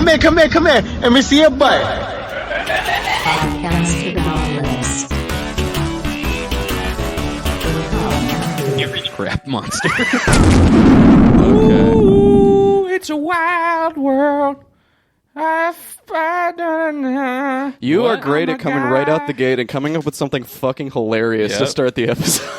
Come here. Let me see your butt. Podcast about lips. You reach crap monster. Ooh, it's a wild world. You are great at coming right out the gate and coming up with something fucking hilarious to start the episode.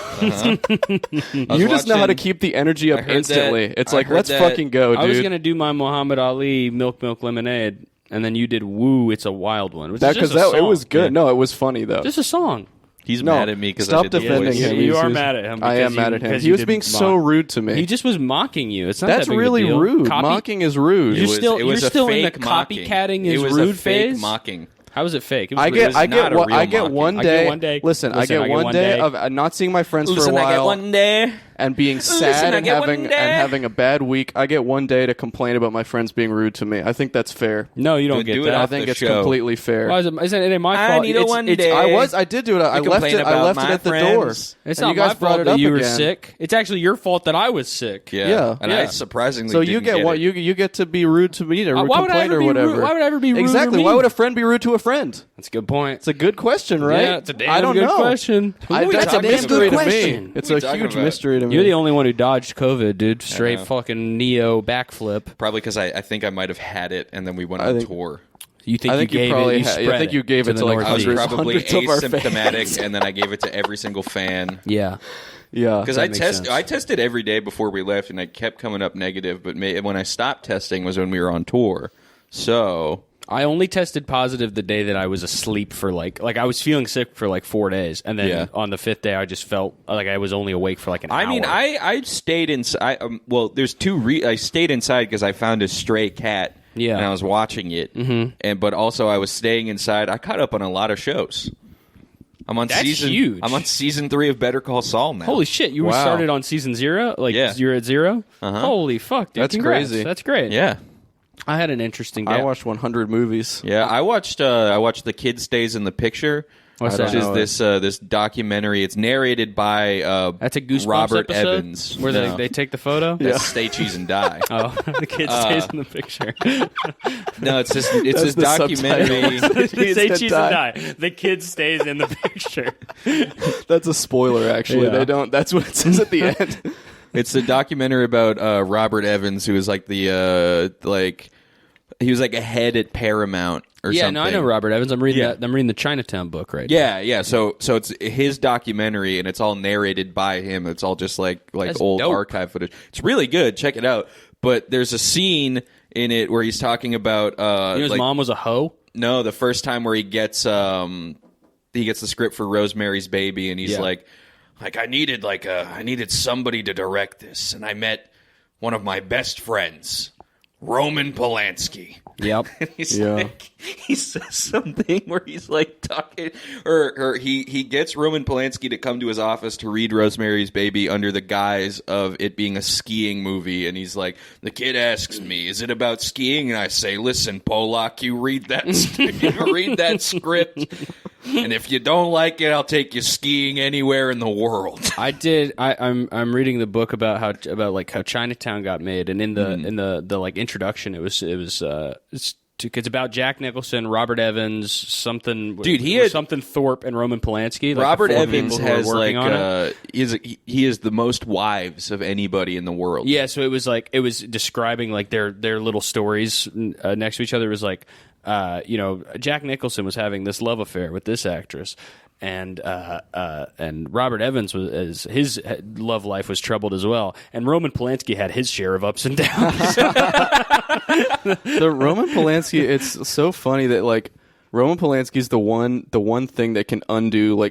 You just know how to keep the energy up instantly. It's like, let's fucking go, dude. I was going to do my Muhammad Ali Milk Lemonade, and then you did Woo, It's a Wild One. Because it was good. Yeah. No, it was funny, though. Just a song. He's mad at me because I did the voice. Stop defending him. You are mad at him. I am mad at him. He was being so rude to me. He just was mocking you. It's not That's that big really of a deal. rude. Mocking is rude. You're still in the mocking. copycatting his rude rude fake phase. mocking. How is it fake? It was I get one day. Listen, Listen, I get one day of not seeing my friends for a while. I get one day. And being sad and having a bad week. I get one day to complain about my friends being rude to me. I think that's fair. No, you don't get that. I think it's completely fair. Why isn't it my fault? I need a one day. I did do it. I left it at the door. It's not my fault that you were sick. It's actually your fault that I was sick. Yeah. And I surprisingly so you get what you get to be rude to me to complain or whatever. Why would I ever be rude? Exactly. Why would a friend be rude to a friend? That's a good point. It's a good question, right? Yeah, it's a damn good question. That's a damn good question. It's a huge mystery to me. You're the only one who dodged COVID, dude. Straight fucking Neo backflip. Probably because I think I might have had it, and then we went on tour. You think you gave it to like I was hundreds probably of our asymptomatic, and then I gave it to every single fan. Yeah. Because I tested every day before we left, and I kept coming up negative. But when I stopped testing was when we were on tour. So I only tested positive the day that I was asleep for like I was feeling sick for like 4 days, and then on the 5th day I just felt like I was only awake for like an hour. I mean, I stayed inside. There's I stayed inside because I found a stray cat. Yeah. And I was watching it, but also I was staying inside. I caught up on a lot of shows. Huge. I'm on season 3 of Better Call Saul now. Holy shit! You were started on season 0. You're at 0. Holy fuck, dude! That's Congrats. crazy. That's great. Yeah. I had an interesting day. I watched 100 movies. Yeah, I watched The Kid Stays in the Picture. What's that? Which is this documentary. It's narrated by that's a Goosebumps Robert episode? Evans. Where they take the photo? That's Stay, Cheese, and Die. Oh, the kid stays in the picture. No, it's this documentary. Stay, Cheese, and Die. The kid stays in the picture. That's a spoiler, actually. Yeah. They don't. That's what it says at the end. It's a documentary about Robert Evans, who was like the he was like a head at Paramount or something. No, I know Robert Evans. I'm reading that. I'm reading the Chinatown book right now. Yeah. So it's his documentary, and it's all narrated by him. It's all just like old archive footage. It's really good. Check it out. But there's a scene in it where he's talking about his mom was a hoe. No, the first time where he gets the script for Rosemary's Baby, and he's like I needed somebody to direct this, and I met one of my best friends, Roman Polanski. Yep. He's like, he says something where he's like talking, or he gets Roman Polanski to come to his office to read Rosemary's Baby under the guise of it being a skiing movie, and he's like, the kid asks me, is it about skiing? And I say, listen, Polak, you read that script, and if you don't like it, I'll take you skiing anywhere in the world. I'm reading the book about how Chinatown got made, and in the like introduction, it's about Jack Nicholson, Robert Evans, something Thorpe, and Roman Polanski. Like Robert Evans has he is the most wives of anybody in the world. Yeah, so it was describing like their little stories next to each other. It was like, Jack Nicholson was having this love affair with this actress, and Robert Evans his love life was troubled as well, and Roman Polanski had his share of ups and downs. The Roman Polanski, it's so funny that like Roman Polanski's the one thing that can undo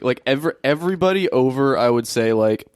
everybody over, I would say, like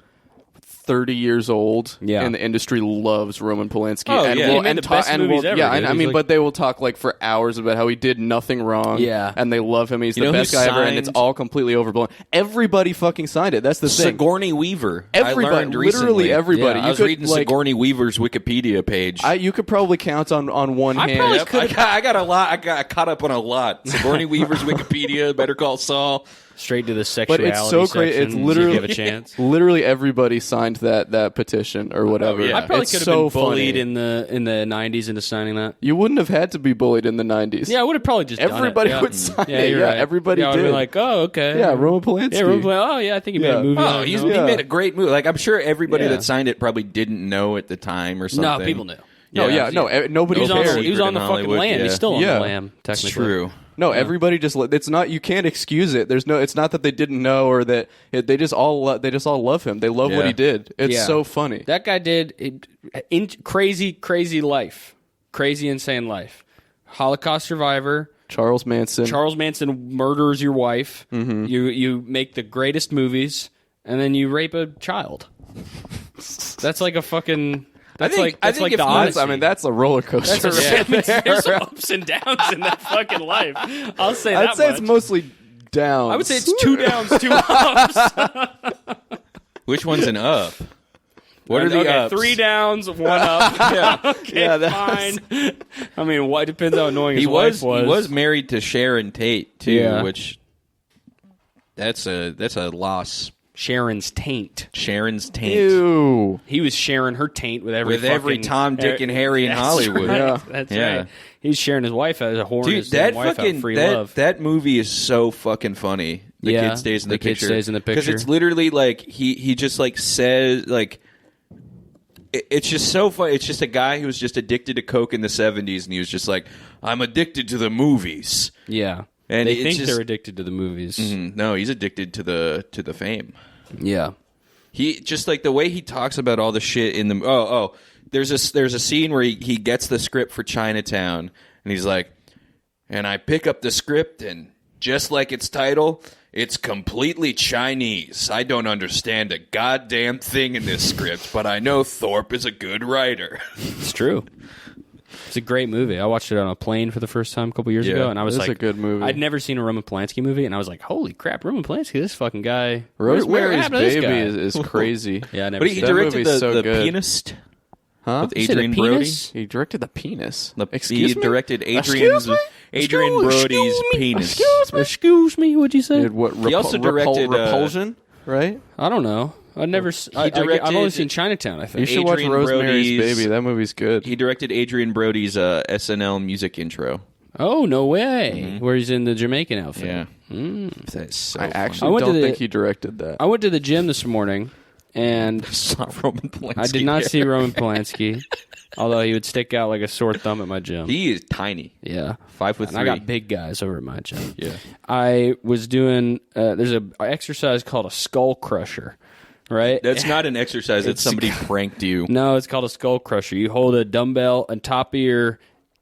30 years old in the industry loves Roman Polanski. Oh, and he made the best movies ever. Yeah, I mean, but they will talk like for hours about how he did nothing wrong. Yeah, and they love him. He's the best guy ever, and it's all completely overblown. Everybody fucking signed it. That's the thing. Sigourney Weaver. Everybody, literally everybody. Yeah, I was reading Sigourney Weaver's Wikipedia page. You could probably count on one hand. I got a lot. I got caught up on a lot. Sigourney Weaver's Wikipedia, Better Call Saul. Straight to the But sexuality it's so great. section, It's so you literally give a chance. Literally everybody signed that petition or whatever. yeah. I probably It's could have so been bullied funny. in the 90s into signing that. You wouldn't have had to be bullied in the 90s. Yeah, I would have probably just Everybody done it. would sign yeah, it. you're Yeah, right. everybody yeah, I would did. be like, oh, okay. Yeah, Roman Polanski. Yeah, Roman Polanski. Oh, yeah, I think he made Yeah. a movie. Oh, I he don't know. made a great movie. Like I'm sure everybody Yeah. that signed it probably didn't know at the time or something. No, people knew. No, nobody He was, cared. he was on the in fucking Hollywood, lam. yeah. He's still on Yeah. the lam, It's technically. true. No, everybody just. It's not. You can't excuse it. There's no. It's not that they didn't know or that they just all love him. They love what Yeah. he did. It's Yeah. so funny. That guy did crazy life. Crazy, insane life. Holocaust survivor. Charles Manson. Charles Manson murders your wife. Mm-hmm. You make the greatest movies, and then you rape a child. That's like a fucking. That's think- like I that's think like if the that's- Odyssey. I mean, that's a roller coaster. That's right there's some there. ups and downs in that fucking life. I'll say that I'd say much. it's mostly down. I would say it's 2 downs, 2 ups. Which one's an up? What are the okay, ups? 3 downs, 1 up. Yeah. Okay, Yeah, that fine. I mean, what depends how annoying He his wife was. he was married to Sharon Tate too, Yeah. which that's a loss. Sharon's taint. Sharon's taint. Ew. He was sharing her taint with every With Tom, Dick, and Harry in That's Hollywood. Right. Yeah. That's Yeah. right. He's sharing his wife as a whore. Dude, his that wife fucking out free love. that movie is so fucking funny. The Yeah, kid stays in the the kid picture. stays in the Because picture. it's literally like he just like says like it's just so funny. It's just a guy who was just addicted to coke in the 70s, and he was just like, I'm addicted to the movies. Yeah. And they it's think just- they're addicted to the movies. No, he's addicted to the fame. Yeah. He just like the way he talks about all the shit in the there's a scene where he gets the script for Chinatown, and he's like, and I pick up the script, and just like its title, it's completely Chinese. I don't understand a goddamn thing in this script, but I know Thorpe is a good writer. It's true. It's a great movie. I watched it on a plane for the first time a couple years Yeah, ago, and I was it's like, a good movie. I'd never seen a Roman Polanski movie, and I was like, holy crap, Roman Polanski, this fucking guy. where Rosemary's happened to this Baby guy? is crazy. Yeah, I never But he seen That directed movie's so the good. Pianist Huh? with You said Adrian a Brody. penis? He directed The Penis. He Excuse me? directed Excuse me? Adrian Brody's Penis. Excuse me, what'd you say? Dude, what, He also directed, Repulsion, right? I don't know. I've never. I've only directed- seen Chinatown. I You think. should watch Adrian Rosemary's Brody's- Baby. That movie's good. He directed Adrian Brody's SNL music intro. Oh no way! Where he's in the Jamaican outfit. Yeah. That's so I funny. actually I went to don't the- think he directed that. I went to the gym this morning, and saw Roman Polanski. I did not there. see Roman Polanski, although he would stick out like a sore thumb at my gym. He is tiny. Yeah. 5'3". And I got big guys over at my gym. Yeah. I was doing. There's a exercise called a skull crusher, right? That's not an exercise. It's somebody pranked you. No, it's called a skull crusher. You hold a dumbbell on top of your,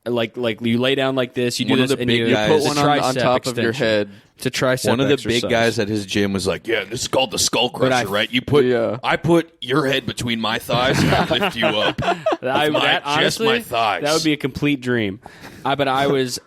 like you lay down like this. You do One of this, the and big you guys- Put it's a one on tricep top of your extension. head. It's a tricep. One of the exercise. big guys at his gym was like, "Yeah, this is called the skull crusher, I- right? You put, Yeah. I put your head between my thighs and I lift you up. That just honestly, my thighs. That would be a complete dream. But I was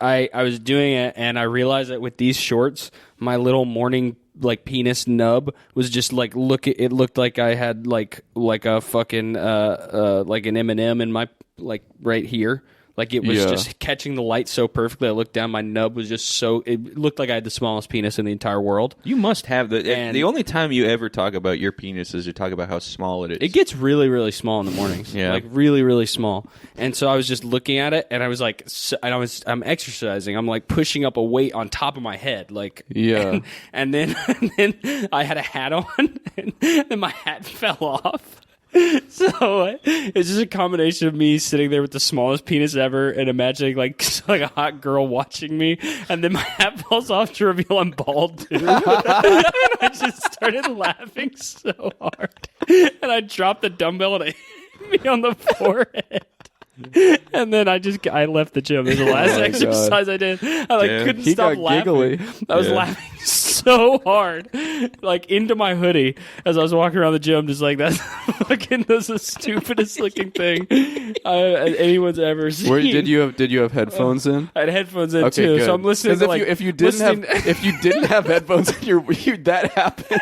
doing it, and I realized that with these shorts, my little morning like penis nub was just like it looked like I had like a fucking like an M&M in my like right here. Like it was Yeah. just catching the light so perfectly. I looked down, my nub was just so. It looked like I had the smallest penis in the entire world. You must have And- the only time you ever talk about your penis is you talk about how small it is. It gets really, really small in the mornings. Yeah. Like really, really small. And so I was just looking at it, and I was like, I'm exercising. I'm like pushing up a weight on top of my head, like Yeah. And then I had a hat on, and then my hat fell off. So it's just a combination of me sitting there with the smallest penis ever and imagining like a hot girl watching me, and then my hat falls off to reveal I'm bald too. And I just started laughing so hard, and I dropped the dumbbell and it hit me on the forehead. And then I left the gym. It was the last Oh my exercise I did. I Damn. couldn't He stop got laughing. giggly. I was Yeah. laughing so hard, like into my hoodie as I was walking around the gym, just like that's the stupidest looking thing anyone's ever seen. Where did you have headphones in? I had headphones in Okay, too, good. so I'm listening. 'Cause To, like, if you didn't have headphones in that happens.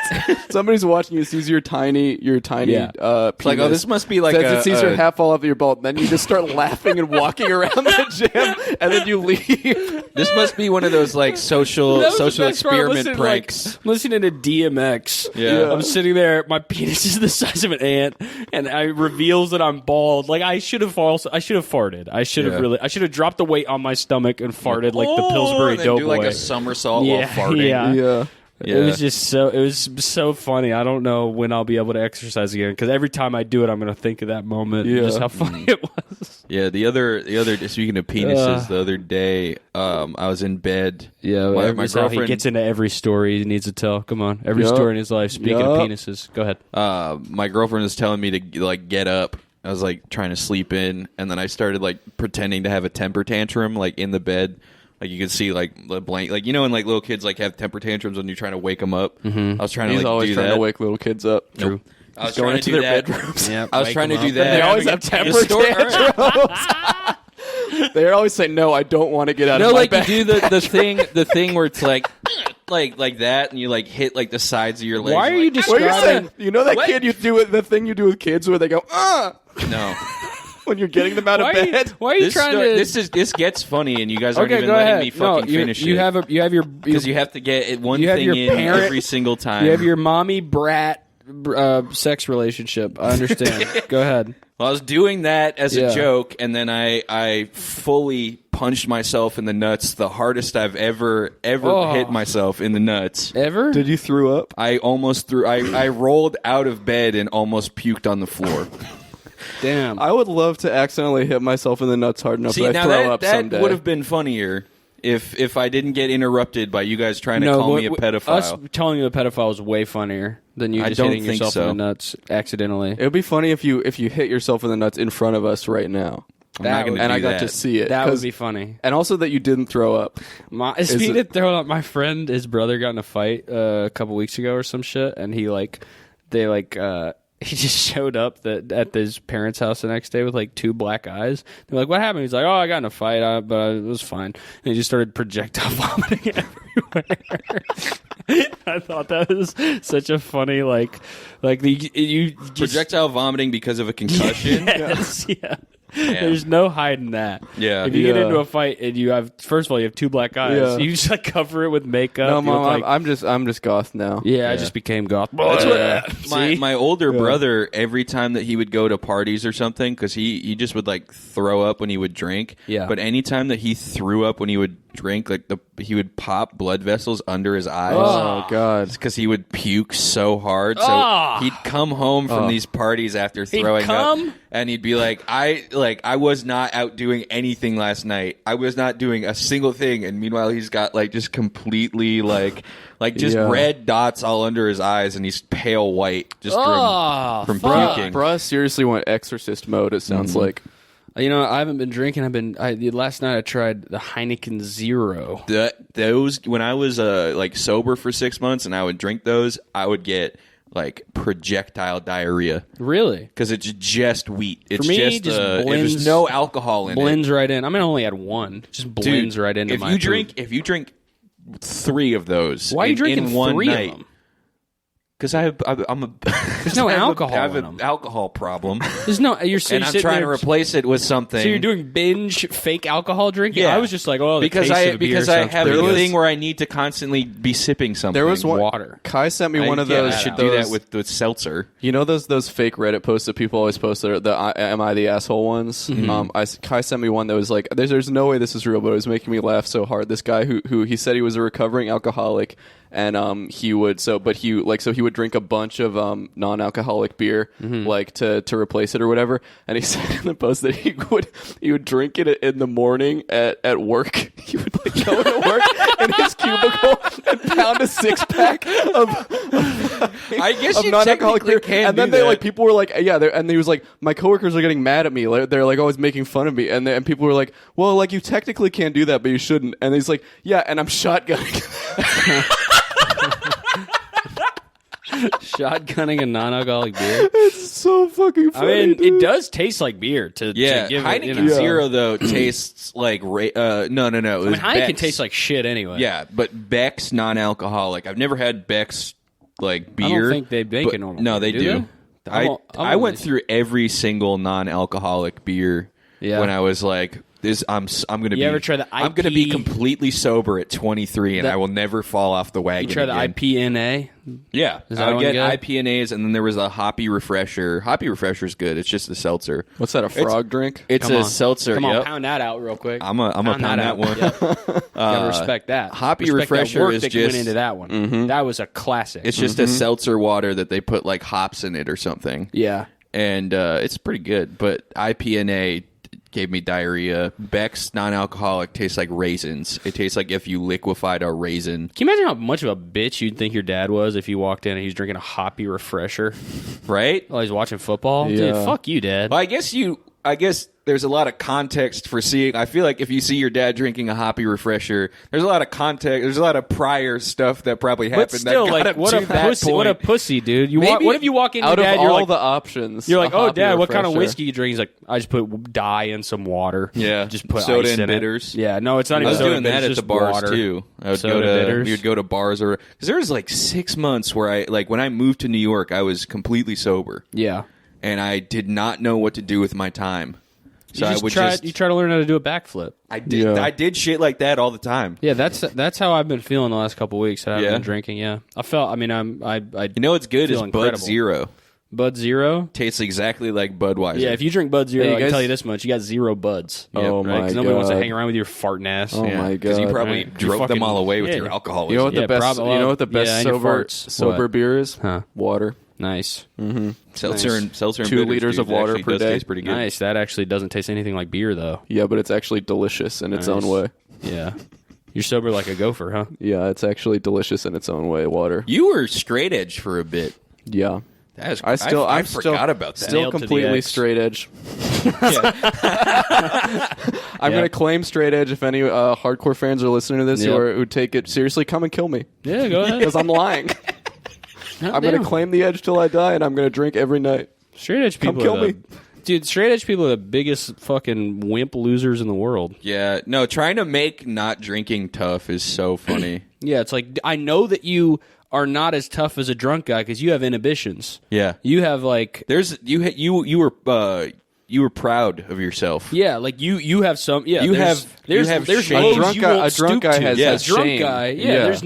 Somebody's watching you, sees your tiny Yeah. penis. like, oh, this must be like says a- it sees your a- hat fall off your belt. Then you just start laughing and walking around the gym, and then you leave. This must be one of those like social experiment pranks. I'm listening to DMX. Yeah. I'm sitting there. My penis is the size of an ant, and I reveals that I'm bald. Like I should have farted. I should have dropped the weight on my stomach and farted like the Pillsbury and then Doughboy. do like a somersault while farting. Yeah. It was just so funny. I don't know when I'll be able to exercise again because every time I do it, I'm going to think of that moment and just how funny it was. Yeah, the other speaking of penises, the other day, I was in bed. Yeah, my that's how he girlfriend gets into every story he needs to tell. Come on, every story in his life. Speaking of penises, go ahead. My girlfriend was telling me to like get up. I was like trying to sleep in, and then I started like pretending to have a temper tantrum like in the bed. Like you could see like the blank, like when like little kids like have temper tantrums when you're trying to wake them up. I was trying to He's always do trying that. to wake little kids up. Nope. I was going trying into to do their that. bedrooms. Yeah, I was trying to do that. They always have temper tantrums. They always say, "No, I don't want to get out of my bed." You do the thing where it's like that, and you like hit like the sides of your legs. Why are you What are you saying? describing? You know that What? kid you do with the thing you do with kids where they go, No. when you're getting them out of bed. Why are you trying to? This gets funny, and you guys aren't Okay, even go letting ahead. me fucking finish you it. have your Because you have to get one you have thing your in parent- every single time. you have your mommy brat sex relationship. I understand. Go ahead. Well, I was doing that as Yeah. a joke, and then I fully punched myself in the nuts, the hardest I've ever hit myself in the nuts. Ever? Did you throw up? I almost threw. I rolled out of bed and almost puked on the floor. Damn. I would love to accidentally hit myself in the nuts hard enough See, that I now throw up that someday. would have been funnier if I didn't get interrupted by you guys trying to call me a pedophile. Us telling you a pedophile is way funnier than you I just don't hitting think yourself so. in the nuts accidentally. It would be funny if you hit yourself in the nuts in front of us right now, I'm not gonna and do I got that. to see it. That would 'cause- be funny. and also that you didn't throw up. Speaking of throwing up, my friend, his brother got in a fight a couple weeks ago or some shit, and he just showed up at his parents' house the next day with like 2 black eyes. They're like, "What happened?" He's like, "Oh, I got in a fight, but it was fine." And he just started projectile vomiting everywhere. I thought that was such a funny you Projectile vomiting because of a concussion. Yes, yeah. There's no hiding that. Yeah. If you get Yeah. into a fight and you have, first of all, you have 2 black eyes. Yeah. You just like cover it with makeup. No, You look Mom, like, I'm just goth now. yeah, I just became goth. My older brother, every time that he would go to parties or something, because he just would like throw up when he would drink. Yeah. But anytime that he threw up when he would drink, like he would pop blood vessels under his eyes. Oh God. Because he would puke so hard. So he'd come home from these parties after throwing up, and he'd be like, I was not out doing anything last night. I was not doing a single thing. And meanwhile, he's got like just completely like just Yeah. red dots all under his eyes, and he's pale white just from puking. Bruh seriously went exorcist mode, it sounds like. You know, I haven't been drinking. Last night I tried the Heineken Zero. Those when I was like sober for 6 months, and I would drink those, I would get like projectile diarrhea. Really? Because it's just wheat. It's For me, just blends, there's no alcohol in it. Blends right in. I mean, I only had one. Just blends right into my food. If you drink 3 of those, Why are you drinking in one 3 night, of them? Because I'm a There's no alcohol I have in an them. alcohol problem, There's no. You're and I'm trying to replace it with something. So you're doing binge fake alcohol drinking? Yeah. I was just like, oh, the because taste I of beer sounds have pretty a good. thing where I need to constantly be sipping something. There was one. Water. Kai sent me one of those. I should do that with seltzer. You know those fake Reddit posts that people always post, the "Am I the asshole" ones? Kai sent me one that was like, "There's no way this is real," but it was making me laugh so hard. This guy who he said he was a recovering alcoholic, and he would drink a bunch of non-alcoholic beer like to replace it or whatever. And he said in the post that he would drink it in the morning at work. He would like go to work in his cubicle and pound a 6-pack I guess of you non-alcoholic technically beer. can And then do they that. like people were like, yeah, and he was like, my coworkers are getting mad at me. Like, they're like always making fun of me, and people were like, well, like you technically can't do that, but you shouldn't. And he's like, yeah, and I'm shotgunning. Shotgunning a non-alcoholic beer. It's so fucking I funny. mean, dude. it does taste like beer. To give Heineken it, you know. Zero though tastes like no. It I mean, was Heineken Beck's. tastes like shit anyway. Yeah, but Beck's non-alcoholic. I've never had Beck's like beer. I don't think they make but- it normal. No, they do. I'm I went only- through every single non-alcoholic beer Yeah. when I was like I'm going to be. You ever try the I'm going to be IP? completely sober at 23, and The- I will never fall off the wagon. You try the again. IPNA? Yeah, Is that I would one get good? IPNAs, and then there was a hoppy refresher. Hoppy refresher's good. It's just a seltzer. What's that? A frog drink? It's Come a on. seltzer. Come on, yep. pound that out real quick. I'm a pound that one. Yep. Gotta respect that. Hoppy Respect refresher that work is that just- went into that one. That was a classic. It's just a seltzer water that they put like hops in it or something. yeah. And it's pretty good. But IPNA gave me diarrhea. Beck's non-alcoholic tastes like raisins. It tastes like if you liquefied a raisin. Can you imagine how much of a bitch you'd think your dad was if you walked in and he was drinking a hoppy refresher Right? while he's watching football? Yeah. Dude, fuck you, Dad. Well, I guess there's a lot of context for seeing. I feel like if you see your dad drinking a hoppy refresher, there's a lot of context. There's a lot of prior stuff that probably happened. But still, that got like, him what to a that pussy! What a point. pussy, dude! Maybe What if you walk in Out your of dad? You're all like, the options, you're like, a oh, hoppy Dad, what kind of refresher. whiskey you drink? He's like, I just put dye in some water. Yeah. just put Soda ice and in bitters. It. Yeah, no, it's not I even was soda doing and that bitters, at the just bars water. too. I would Soda bitters. we would go to bars or because there was like 6 months where I like when I moved to New York, I was completely sober Yeah, and I did not know what to do with my time. So you try to learn how to do a backflip. I did Yeah. I did shit like that all the time. Yeah, that's how I've been feeling the last couple of weeks. That I've Yeah? been drinking. Yeah, I felt. I mean, I You know what's good is feel Bud incredible. Zero. Bud Zero. Tastes exactly like Budweiser. Yeah, if you drink Bud Zero, Hey, you I can guys- tell you this much: you got zero buds. Oh right? 'Cause my nobody wants to God. hang around with your farting ass. Oh my because you God. probably Right. drove You them all fucking- away with yeah. your alcoholism. You know what the Yeah, best? probably- You know what the best yeah, and your sober farts. What? beer is? Huh. Water. Nice, seltzer and 2 bitters, liters dude, of water actually per does day. Taste pretty good. nice. That actually doesn't taste anything like beer, though. Yeah, but it's actually delicious in its Nice. own way. Yeah, you're sober like a gopher, huh? Yeah, it's actually delicious in its own way. Water. You were straight edge for a bit. Yeah. That is, I forgot about that. Still Nailed to the completely X. straight edge. I'm going to claim straight edge if any hardcore fans are listening to this Yep. who take it seriously. Come and kill me Yeah, go ahead. because I'm lying. I'm going to claim the edge till I die, and I'm going to drink every night. Straight edge people. kill are the, me. dude. Straight edge people are the biggest fucking wimp losers in the world. Yeah, no, trying to make not drinking tough is so funny. Yeah, it's like I know that you are not as tough as a drunk guy because you have inhibitions. Yeah, You have like you were proud of yourself. yeah, like you have some yeah. You there's have there's shame. lows A drunk you guy- won't a drunk stoop guy to. has- yeah, has a drunk shame. guy. Yeah, Yeah. there's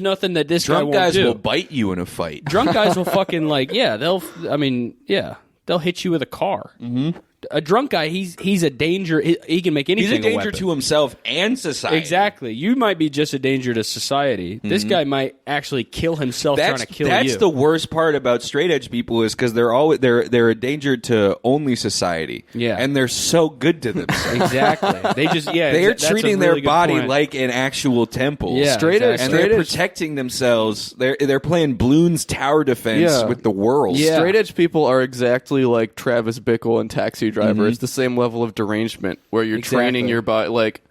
nothing that this Drunk guy won't guys do. will bite you in a fight. Drunk guys will fucking like yeah they'll hit you with a car. Mm-hmm. A drunk guy he's a danger. He can make anything. He's a danger weapon. to himself and society. Exactly. You might be just a danger to society. This guy might actually kill himself trying to kill you. That's the worst part about straight edge people is because they're a danger to only society. Yeah. and they're so good to themselves. Exactly. They just They're that's a treating really their good body point. like an actual temple. Yeah, Straight edge- and exactly. they're protecting themselves. They're playing Bloons tower defense Yeah. with the world. Yeah. Straight edge people are exactly like Travis Bickle and Taxi Driver. It's the same level of derangement where you're training Exactly. your body like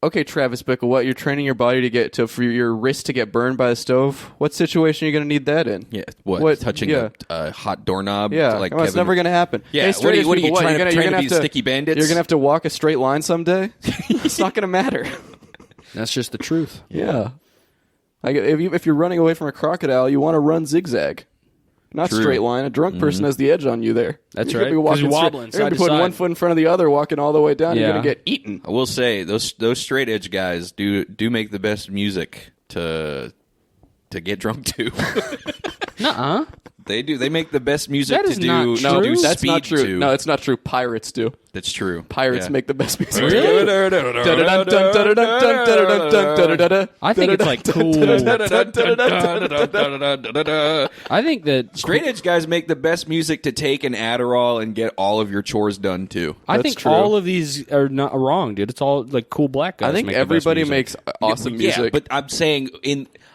okay, Travis Bickle, what you're training your body for your wrist to get burned by the stove? What situation are you going to need that in? Yeah, what touching yeah. a hot doorknob? Yeah, like well, it's never going to happen. Yeah, Hey, what straight are you- edge what are you people, trying to- you're trying gonna to have be sticky bandits? You're going to have to walk a straight line someday. It's not going to matter. That's just the truth. Yeah. Like if you're running away from a crocodile, you want to run zigzag. Not True. straight line. A drunk person has the edge on you there. That's You're right. gonna be 'Cause walking you're straight- wobbling You're going to side be to putting side. one foot in front of the other, walking all the way down. Yeah. You're going to get eaten. I will say those straight edge guys do make the best music to get drunk to. Nuh-uh. They do. They make the best music That to is do. not to No, do that's not speed true. to. No, it's not true. Pirates do. That's true. Pirates Yeah. make the best music. I think it's like cool. I think that Straight edge guys make the best music to take an Adderall and get all of your chores done too. I That's think true. all of these are not wrong, dude. It's all like cool black guys. I think make the best everybody music. makes awesome music. Yeah, but I'm saying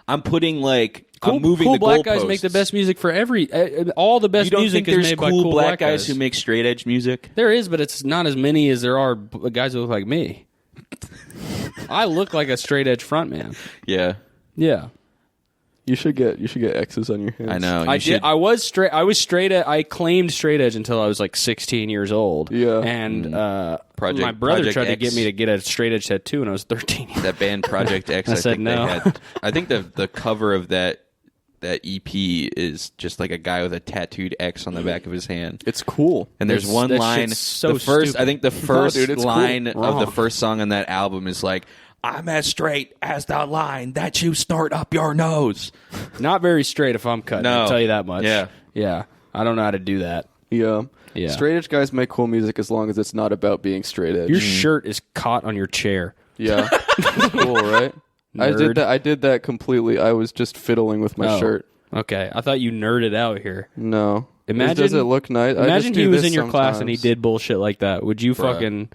I'm putting like cool, I'm moving cool the black goalposts. guys make the best music for every. All the best You don't music think is there's made by cool cool black guys who make straight edge music? There is, but it's not as many as there are guys who look like me. I look like a straight edge frontman. Yeah, Yeah, you should get X's on your hands. I know. I did. I was straight. I claimed straight edge until I was like 16 years old. Yeah. and Project- my brother Project tried to X. get me to get a straight edge tattoo when I was 13. That band Project X. I I said think no. They had. I think the cover of that that EP is just like a guy with a tattooed X on the back of his hand. It's cool. And there's one that line. shit's so the first, stupid. I think the first dude, it's line cool. of the first song on that album is like, "I'm as straight as the line that you snort up your nose." Not very straight if I'm cutting. No. I'll tell you that much. Yeah. I don't know how to do that. Yeah. Yeah. Straight edge guys make cool music as long as it's not about being straight edge. Your shirt is caught on your chair. Yeah. Cool, right? Nerd. I did that completely. I was just fiddling with my Oh, shirt. Okay, I thought you nerded out here. No. Imagine Does it look nice? I just Imagine do he was this in your class and he sometimes. did bullshit like that. Would you fucking?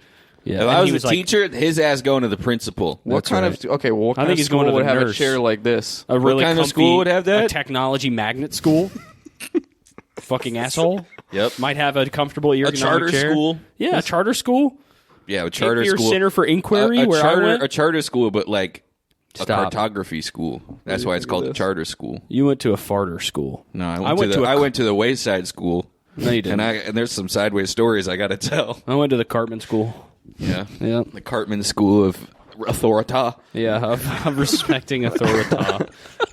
Yeah. If And I he was a like, teacher, his ass going to the principal. What kind right. of okay? Well, what I kind think of he's going school to would the have a nurse. chair like this? a really kind of comfy, school would have that? A technology magnet school. Fucking asshole. Yep. Might have a comfortable ergonomic charter chair. school. Yeah, a charter school. Yeah, a charter Your school. Center for Inquiry, a where charter, I went. a charter school, but like a Stop. cartography school. That's why it's called a charter school. You went to a farter school. No, I went to a- I went to the Wayside School. No, you didn't. And there's some sideways stories I got to tell. I went to the Cartman school. Yeah. Yeah. The Cartman School of Authority. Yeah, of respecting authority.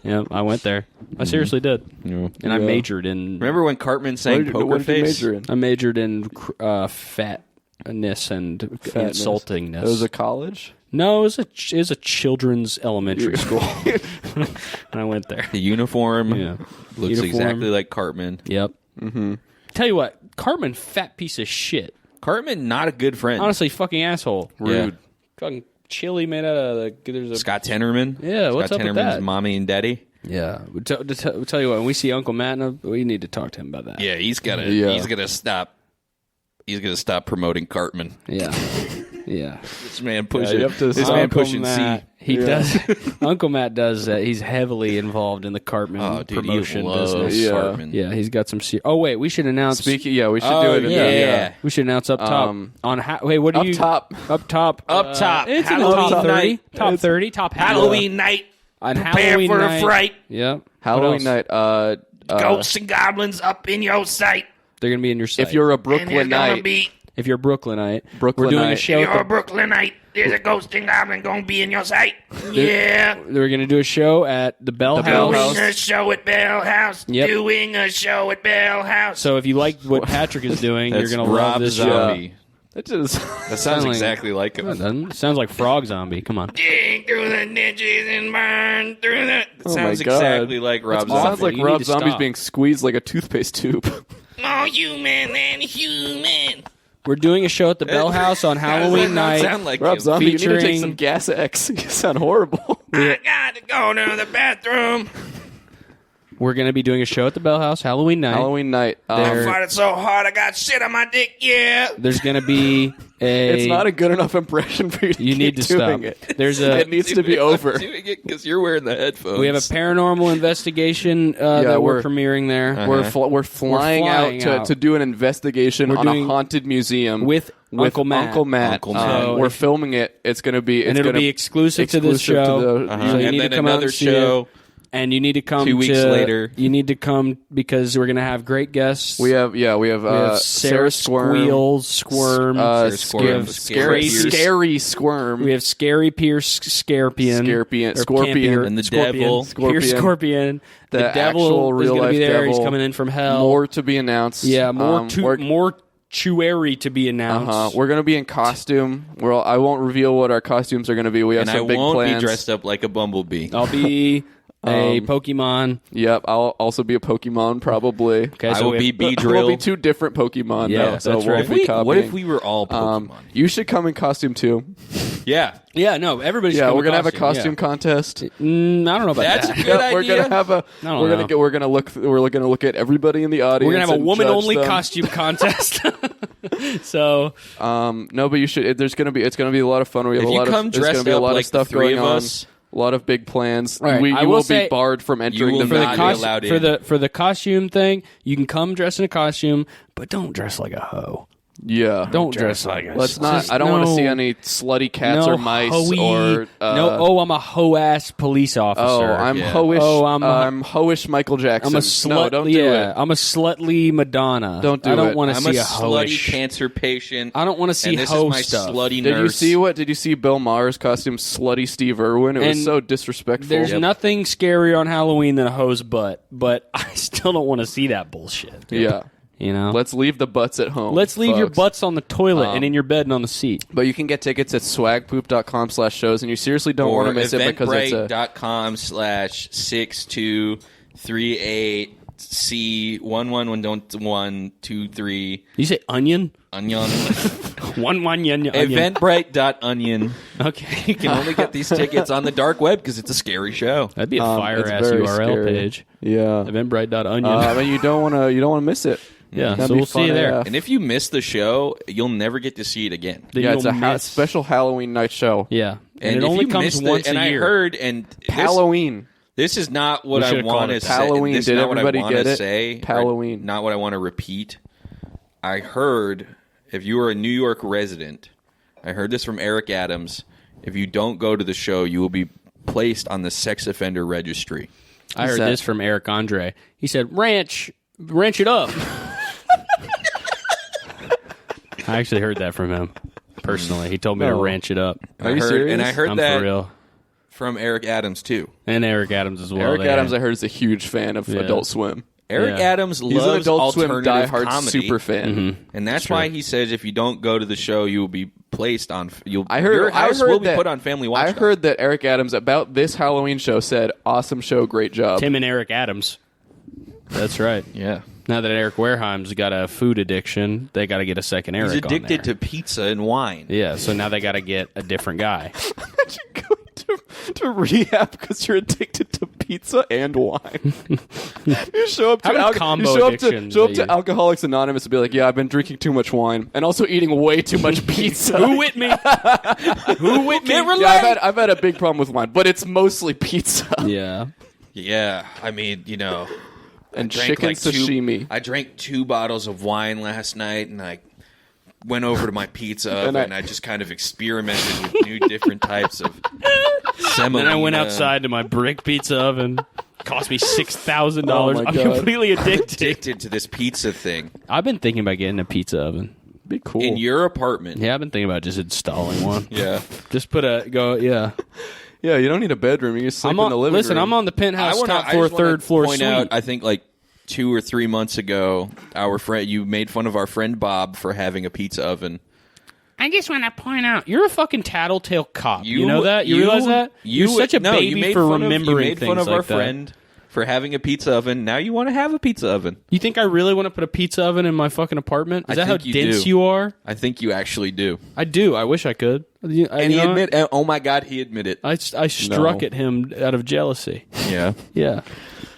Yeah, I went there. I seriously did. Yeah. And I majored in. Remember when Cartman sang Poker What did you Face? major in? I majored in fatness and insultingness. It was a college. No, it was a children's elementary school. And I went there. The uniform Yeah. looks Uniform. exactly like Cartman. Yep. Mm-hmm. Tell you what, Cartman, fat piece of shit. Cartman, not a good friend. Honestly, fucking asshole. Rude. Fucking chili made out of there's a Scott Tenorman. Yeah, what's Scott up with Tenorman's that? mommy and daddy. Yeah. Tell you what, when we see Uncle Matt, we need to talk to him about that. Yeah, he's gonna stop. He's gonna stop promoting Cartman. Yeah. Yeah. This man pushing. you have to this stop. man Uncle pushing Matt, C. He does. Uncle Matt does. He's heavily involved in the Cartman Oh, dude, promotion he loves business. Yeah. Cartman. Yeah, he's got some. Oh wait, we should announce. Speaking, yeah, we should Oh, do it. yeah. We should announce up top on. Wait, what do Up you? top. Up top. Up top. It's in the Halloween top 30. night. Top 30. Top half. Halloween night. On Prepare Halloween for night. a fright. Yeah. Halloween What else? night. Ghosts and goblins up in your sight. They're gonna be in your sight. If you're a And there's gonna Brooklynite, be. If you're Brooklynite, we're doing a Brooklynite. show. You're a At Brooklynite. There's a ghost and goblin gonna be in your sight. Yeah. we're gonna do a show at the Bell Bell House. House. Doing a show at Bell House. Yep. Doing a show at Bell House. So if you like what Patrick is doing, you're gonna love this show. Zombie. it just That sounds Sound like- exactly like him. Doesn't it? Sounds like Frog Zombie. Come on. Dig through the ditches and burn through the. It Oh sounds my God. exactly like Rob awful. sounds Zombie. like You Rob need to Zombie's stop. being squeezed like a toothpaste tube. More human than human. We're doing a show at the Bell House on Halloween night. Sound like Rob him. Zombie, you need to take featuring- some Gas X. You sound horrible. I got to go to the bathroom. We're going to be doing a show at the Bell House Halloween night. Halloween night. I'm fighting so hard I got shit on my dick. Yeah. There's going to be a. It's not a good enough impression for you to You keep need to doing stop. it. There's a. It needs to be over. I'm doing it because you're wearing the headphones. We have a paranormal investigation that we're we're- premiering there We're flying flying out out. to do an investigation We're on a doing- haunted museum with Uncle Matt. Uncle Matt. Uncle Matt. So we're if- filming it. It's going to be and it'll be exclusive to this exclusive show. to the- So you and need then to come out another and see show. it. And you need to come 2 weeks later. You need to come because we're going to have great guests. We have We have Sarah Squirm, Squirm. Sarah Squirm. We have Scary Squirm. We have Scary Pierce Scarpion. Scorpion. Or Scorpion. Campion. And the Scorpion. devil. Pierce Scorpion. The devil actual is real going to life be there. He's devil. coming in from hell. More to be announced. Yeah, more we're- more chewery to be announced. We're going to be in costume. I won't reveal what our costumes are going to be. We have And I some big won't plans. be dressed up like a bumblebee. I'll be a Pokemon. Yep, I'll also be a Pokemon probably. Okay, I so will we be have- Beedrill. We'll be two different Pokemon. Yeah, though, so that's we'll right. be copying. What if we were all Pokemon? You should come in costume too. Yeah. Yeah, no, everybody's Yeah, coming we're gonna have a costume costume contest. Yeah. I don't know about That's that. a good We're idea. gonna have a. don't We're know. gonna get. We're gonna look at everybody in the audience. We're gonna have a and woman-only judge them. costume contest. So No, but you should. It's gonna be a lot of fun. We have If a you lot come of. There's gonna dressed be a up lot like of stuff the three going of on. us- A lot of big plans. Right. I You will will say- be barred from entering will the not for the be venue. allowed in. for the costume thing, you can come dressed in a costume, but don't dress like a hoe. Yeah. Don't dress like us. Let's not. I don't want to see any slutty cats or mice or. I'm a hoe-ass police officer. Oh, I'm hoish. I'm hoish Michael Jackson. I'm a slut. No, don't do it. I'm a slutly Madonna. Don't do it. I don't want to I'm see a a slutty hoish. cancer patient. I don't want to see and this hoe is my stuff. slutty Did nurse. you see Bill Maher's costume, slutty Steve Irwin? It was And so disrespectful. There's nothing scarier on Halloween than a hoe's butt, but I still don't want to see that bullshit. Yeah. You know? Let's leave the butts at home. Let's leave your folks. butts on the toilet and in your bed and on the seat. But you can get tickets at swagpoop.com/shows, and you seriously don't want to miss it because it's a... eventbrite.com/6238C11123. You say onion? Onion. One onion. Eventbrite.onion. Okay. You can only get these tickets on the dark web because it's a scary show. That'd be a fire-ass very URL scary. page. Yeah. Eventbrite.onion. But you don't want to miss it. Yeah, That'd so be we'll see you fun there. AF. And if you miss the show, you'll never get to see it again. Then Yeah, it's you'll a miss- special Halloween night show. Yeah. And if it only you comes missed once and a year. I heard, and Halloween. this is not what We I should've want called to it say. Halloween. This is Did not what everybody I want get to it? say. Halloween. Not what I want to repeat. I heard, if you are a New York resident, I heard this from Eric Adams, if you don't go to the show, you will be placed on the sex offender registry. I heard this from Eric Andre. He said, ranch it up. I actually heard that from him personally. He told me to ranch it up. Are you serious? And I heard I'm that for real. from Eric Adams, too. And Eric Adams as well. Eric Adams, I heard, is a huge fan of Adult Swim. Eric Yeah. Adams He's an loves Adult Swim alternative diehard comedy. super fan. And that's why he says if you don't go to the show, you will be placed on. Your I house heard will be that, put on Family I Watchdog. heard that Eric Adams about this Halloween show said, "Awesome show, great job." Tim and Eric Adams. That's right. Yeah. Now that Eric Wareheim's got a food addiction, they got to get a second Eric He's addicted on to there. pizza and wine. Yeah, so now they got to get a different guy. Imagine going to rehab because you're addicted to pizza and wine. You show up to How many combo show up addictions to that you- Alcoholics Anonymous and be like, "Yeah, I've been drinking too much wine and also eating way too much pizza." Who with me? Who with me? Yeah, I've had a big problem with wine, but it's mostly pizza Yeah. Yeah, I mean, you know, and drank chicken like sashimi. I drank 2 bottles of wine last night, and I went over to my pizza oven, and I just kind of experimented with new different types of semolina. Then I went outside to my brick pizza oven. Cost me $6,000. Oh my I'm God. completely addicted. addicted to this pizza thing I've been thinking about getting a pizza oven. Be cool. in your apartment. Yeah, I've been thinking about just installing one. Yeah. Just put a yeah. Yeah, you don't need a bedroom. You can sleep in the living room. I'm on the penthouse top floor, third floor point suite. out, I think like 2 or 3 months ago, our friend, you made fun of our friend Bob for having a pizza oven. I just want to point out, you're a fucking tattletale cop. You know that? You realize that? You're such a baby for remembering things You made fun of like our that. friend for having a pizza oven. Now you want to have a pizza oven. You think I really want to put a pizza oven in my fucking apartment? Is I that how think you dense do. you are? I think you actually do. I do. I wish I could. And he admitted, oh my God, he admitted. I struck at him out of jealousy. Yeah. Yeah.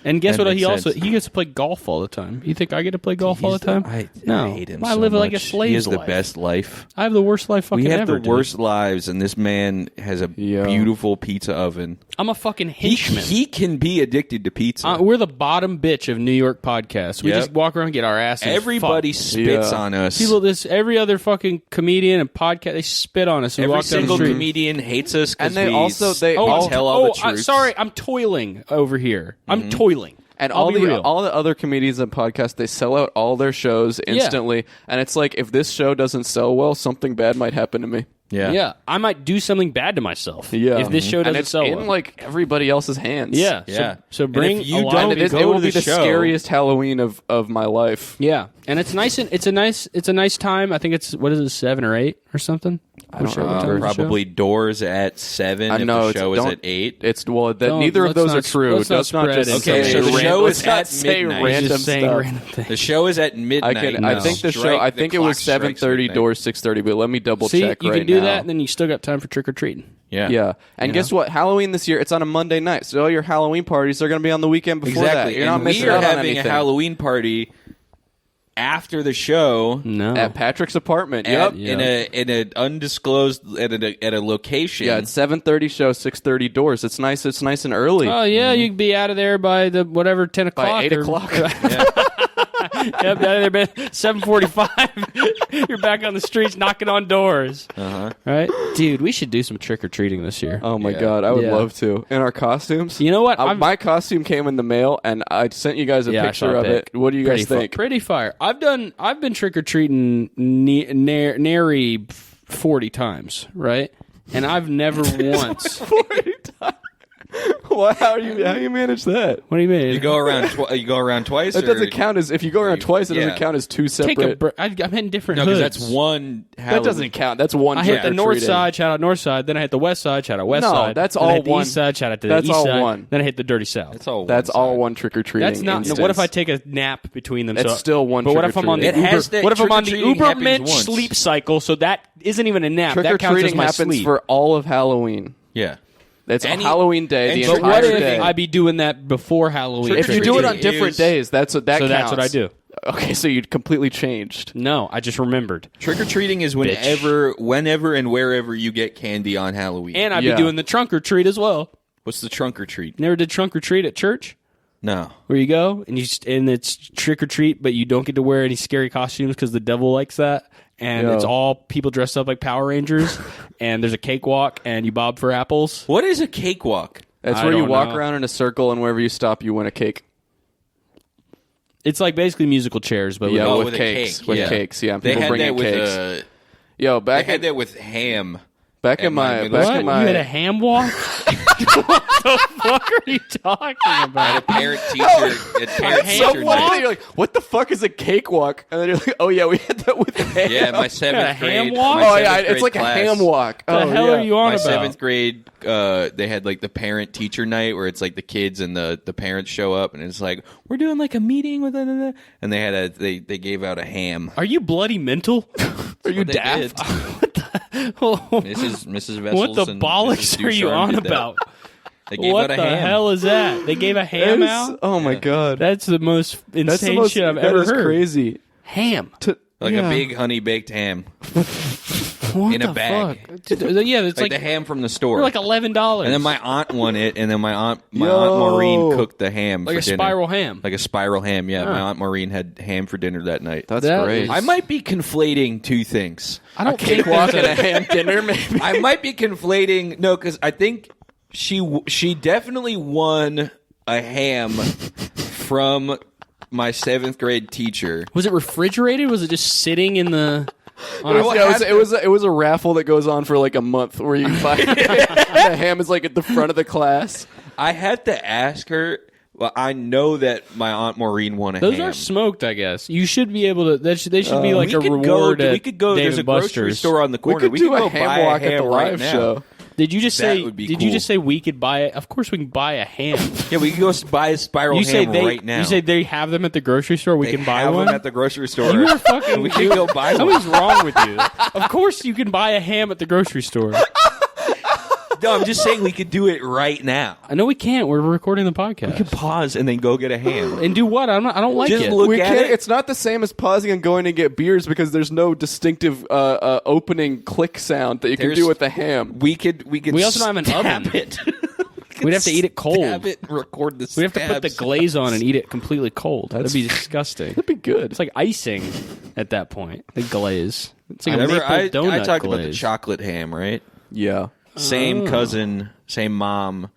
And guess That what? makes sense. He gets to play golf all the time. You think I get to play golf all the time? I No. hate him I so live like a much. slave's He has the life. best life. I have the worst life fucking We have ever. the dude. worst lives, and this man has a beautiful pizza oven. I'm a fucking henchman. He can be addicted to pizza. We're the bottom bitch of New York podcasts. We Yep. just walk around and get our asses Everybody fucked. spits on us. Every other fucking comedian and podcast, they spit on us. We Every walk down the single street. comedian hates us because And they also- they all tell all the truth. Sorry, I'm toiling over here. I'm toiling. And I'll all be real. the other comedians and podcasts, they sell out all their shows instantly. And it's like, if this show doesn't sell well, something bad might happen to me. Yeah, I might do something bad to myself. Yeah. if this show And doesn't it's sell in well. like everybody else's hands. Yeah, Yeah. So And bring if you a lot don't of And it go will to be the the show. scariest Halloween of my life. Yeah, and it's nice. It's a nice time. I think it's 7 or 8 or something. I don't remember. Probably doors at 7 if know, the show is don't- at 8. It's Don't- neither of let's those not- are true. let's not Let's not spread just it. Okay, say so the ran- show let's is not at say midnight. random Just saying stuff. random things. The show is at midnight. I think the show. I think it was 7:30 doors 6:30. But let me double See, check. you right can do now. that, and then you still got time for trick or treating. Yeah. Yeah, and guess what? Halloween this year, it's on a Monday night, so all your Halloween parties are going to be on the weekend before Exactly. that. You're not And missing we are out on having anything. a Halloween party after the show. No, At Patrick's apartment. At, Yep. in an undisclosed at a location. Yeah, it's 7:30 show, 6:30 doors. It's nice. It's nice and early. Oh yeah, you can be out of there by the 10 o'clock. By 8 or- o'clock. Yep, there been 7:45. You're back on the streets knocking on doors. Right, dude. We should do some trick or treating this year. Oh my god, I would Yeah. love to. In our costumes. You know what? My costume came in the mail, and I sent you guys a Yeah, I picture saw a of it. pic. What do you guys think? Pretty fire. I've been trick or treating nary 40 times, right? And I've never once. 40 times. Well, how you manage that? What do you mean? You go around. You go around twice. That doesn't count as if you go around twice. It doesn't count as two Take separate. I'm in different No, hoods. because that's one. That doesn't count. That's one. I hit the north trick-or-treating. side, shout out north side. Then I hit the west side, shout out west No, side. that's then I all hit the one. east side, shout out to That's the east all side. one. Then I hit the dirty south. That's all. That's one all side. one trick or treating. That's not. What if I take a nap between them? It's so, still one But what if I'm on the trick-or-treating. It Uber? has that What if I'm on the trick-or-treating Uber happens Mitch once. sleep cycle? So that isn't even a nap. trick or That counts as treating my happens sleep. for all of Halloween? Yeah. It's Any- Halloween day. and The but But entire what if day. I be doing that before Halloween? If you do it on Trick-or-treating different is- days, that's what that So counts. that's what I do. Okay, so you completely changed. No, I just remembered. Trick or treating is whenever and wherever you get candy on Halloween. And I'd Yeah. be doing the trunk or treat as well. What's the trunk or treat? Never did trunk or treat at church? No. Where you go and and it's trick or treat, but you don't get to wear any scary costumes because the devil likes that. And Yo. it's all people dressed up like Power Rangers. And there's a cakewalk, and you bob for apples. What is a cakewalk? That's I where you don't walk know. around in a circle, and wherever you stop, you win a cake. It's like basically musical chairs, but Yeah, Oh, with with a cakes. cake, With yeah. cakes, yeah. They People had bring that in with cakes. Yo, They had that with ham. back at in my middle back school. in what? my You had a ham walk? What the fuck are you talking I about? had a parent teacher. A parent ham so teacher funny night. that you're like, what the fuck is a cakewalk? And then you're like, oh yeah, we had that with ham. Yeah, my a seventh ham grade. walk? my Oh yeah, seventh it's like grade a class. ham walk. What Oh the hell yeah. are you on My about? seventh grade, they had like the parent teacher night where it's like the kids and the parents show up and it's like we're doing like a meeting with and they had they gave out a ham. Are you bloody mental? Are you They daft? did. What Mrs. Vessels the and bollocks Mrs. are you Ducharme on did that. about? They gave What out a the ham. hell is that? They gave a ham It's- out? Oh my god, That's the most insane that's the most shit I've that ever is heard. crazy. Ham. Like Yeah. a big honey baked ham What in a the bag. fuck? Dude, yeah, it's Like like the ham from the store. they're like $11. And then my aunt won it, and then my aunt Yo. Maureen cooked the ham like for a dinner. spiral ham. Like a spiral ham, yeah. My aunt Maureen had ham for dinner that night. That's That great. is- I might be conflating two things. I don't think Cakewalk there's and a ham dinner, maybe. I might be conflating because I think she definitely won a ham from my seventh grade teacher. Was it refrigerated? Was it just sitting in the? On a- It was a raffle that goes on for like a month where you can buy the ham is like at the front of the class. I had to ask her. Well, I know that my aunt Maureen won a Those ham. are smoked, I guess. You should be able to. They should be like we a could reward. we could go. Dave There's a and grocery Buster's. store on the We corner. could do go a ham buy walk at ham the right live now. show. Did you just That say? would be Did you cool. just say we could buy it? Of course, we can buy a ham. Yeah, we can go buy a spiral You say ham they? right now. You say they have them at the grocery store. We They can buy have one them at the grocery store. You are fucking. We can go buy one. Something's wrong with you. Of course, you can buy a ham at the grocery store. No, I'm just saying we could do it right now. I know we can't. We're recording the podcast. We could pause and then go get a ham. And do what? I don't like Just it. look We at can't. it. It's not the same as pausing and going to get beers because there's no distinctive opening click sound that you can There's- do with the ham. We could. We also don't have an stab oven. It. We'd have to eat it cold. Stab it and record the We have to put the stabs. glaze on and eat it completely cold. That'd be disgusting. That'd be good. It's like icing at that point. The glaze. It's like a Remember, maple donut I talked about the glaze. chocolate ham, right? Yeah. Same cousin, same mom.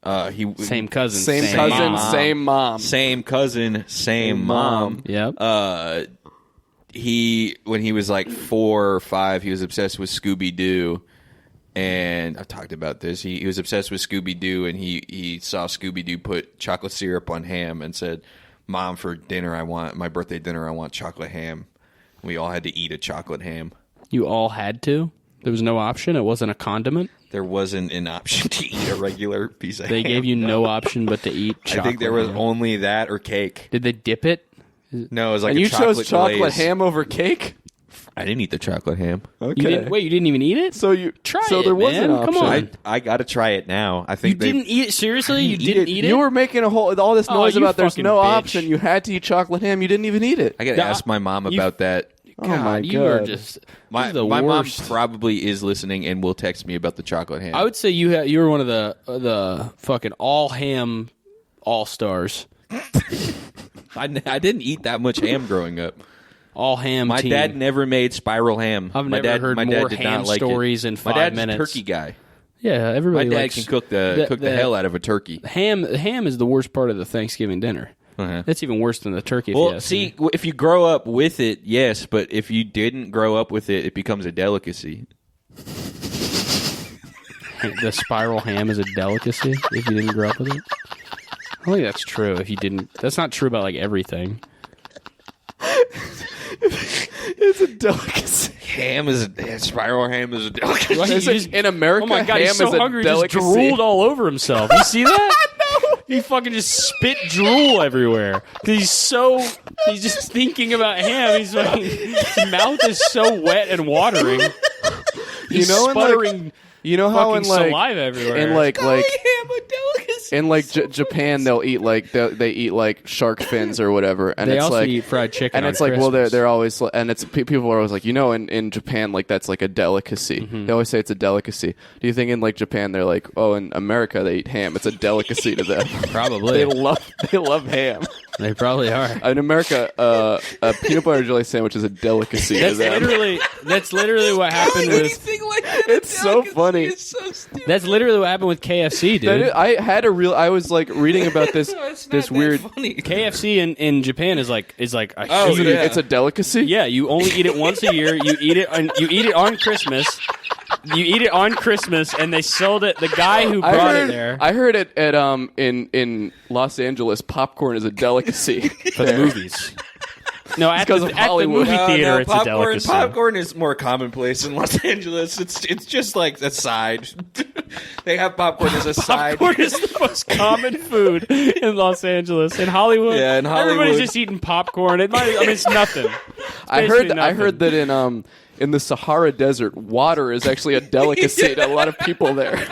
Same cousin. Same cousin, mom. same mom. Same cousin, same mom. Yep. When he was like 4 or 5, he was obsessed with Scooby Doo, and I've talked about this. He was obsessed with Scooby Doo, and he saw Scooby Doo put chocolate syrup on ham, and said, "Mom, for dinner, my birthday dinner, I want chocolate ham." We all had to eat a chocolate ham. You all had to? There was no option? It wasn't a condiment? There wasn't an option to eat a regular piece of They ham. gave you no option but to eat chocolate. I think there was ham. only that or cake. Did they dip it? No, it was like And a you chose chocolate glaze. ham over cake? I didn't eat the chocolate ham. Okay. You didn't, wait, you didn't even eat it? So you Try so it, there was man. an option. Come on. I got to try it now. I You think didn't eat it? Seriously? You didn't eat didn't it. eat it? You were making all this Oh, noise you about there's fucking no bitch. option. You had to eat chocolate ham. You didn't even eat it. I got to ask my mom about that. Oh my you are God. just My this is the mom worst. probably is listening and will text me about the chocolate ham. I would say you were one of the fucking all ham all stars. I didn't eat that much ham growing up. All ham. My team. dad never made spiral ham. I've my never dad, heard my more dad did ham not like stories it. in 5 My dad's minutes. a turkey guy. Yeah, everybody. My dad likes can cook the hell out of a turkey. Ham is the worst part of the Thanksgiving dinner. Uh-huh. That's even worse than the turkey. Well, see, if you grow up with it, yes, but if you didn't grow up with it, it becomes a delicacy. The spiral ham is a delicacy if you didn't grow up with it. I don't think that's true. If you didn't, that's not true about like everything. It's a delicacy. Spiral ham is a delicacy. Right? It's like, in America, Oh my god, ham he's so is a hungry. He delicacy. just drooled all over himself. You see that? He fucking just spit drool everywhere because he's just thinking about ham. He's like, his mouth is so wet and watering. He's sputtering. You know how in like saliva everywhere. in like ham a delicacy. in like Japan they'll eat like they eat like shark fins or whatever, and they it's also like eat fried chicken. and on it's like Christmas. well they're always and it's people are always like in Japan like that's like a delicacy. Mm-hmm. They always say it's a delicacy. Do you think in like Japan they're like in America they eat ham? It's a delicacy to them. Probably they love ham. They probably are. In America, a peanut butter jelly sandwich is a delicacy to them. That's literally what happened with. Like that It's so funny. It's so stupid. That's literally what happened with KFC, dude. I was like reading about this It's not this that weird. funny. KFC in Japan is like a Oh, huge, yeah. It's a delicacy. Yeah, you only eat it once a year. You eat it on Christmas. You eat it on Christmas, and they sold it. The guy who brought it there I heard it at in Los Angeles. Popcorn is a delicacy for the movies. No, at because the, of at the Hollywood. movie theater, it's a popcorn, delicacy. Popcorn is more commonplace in Los Angeles. It's just like a side. They have popcorn as a side. Popcorn is the most common food in Los Angeles. In Hollywood, Yeah, in Hollywood. everybody's just eating popcorn. It's nothing. I basically heard that in the Sahara Desert, water is actually a delicacy to a lot of people there.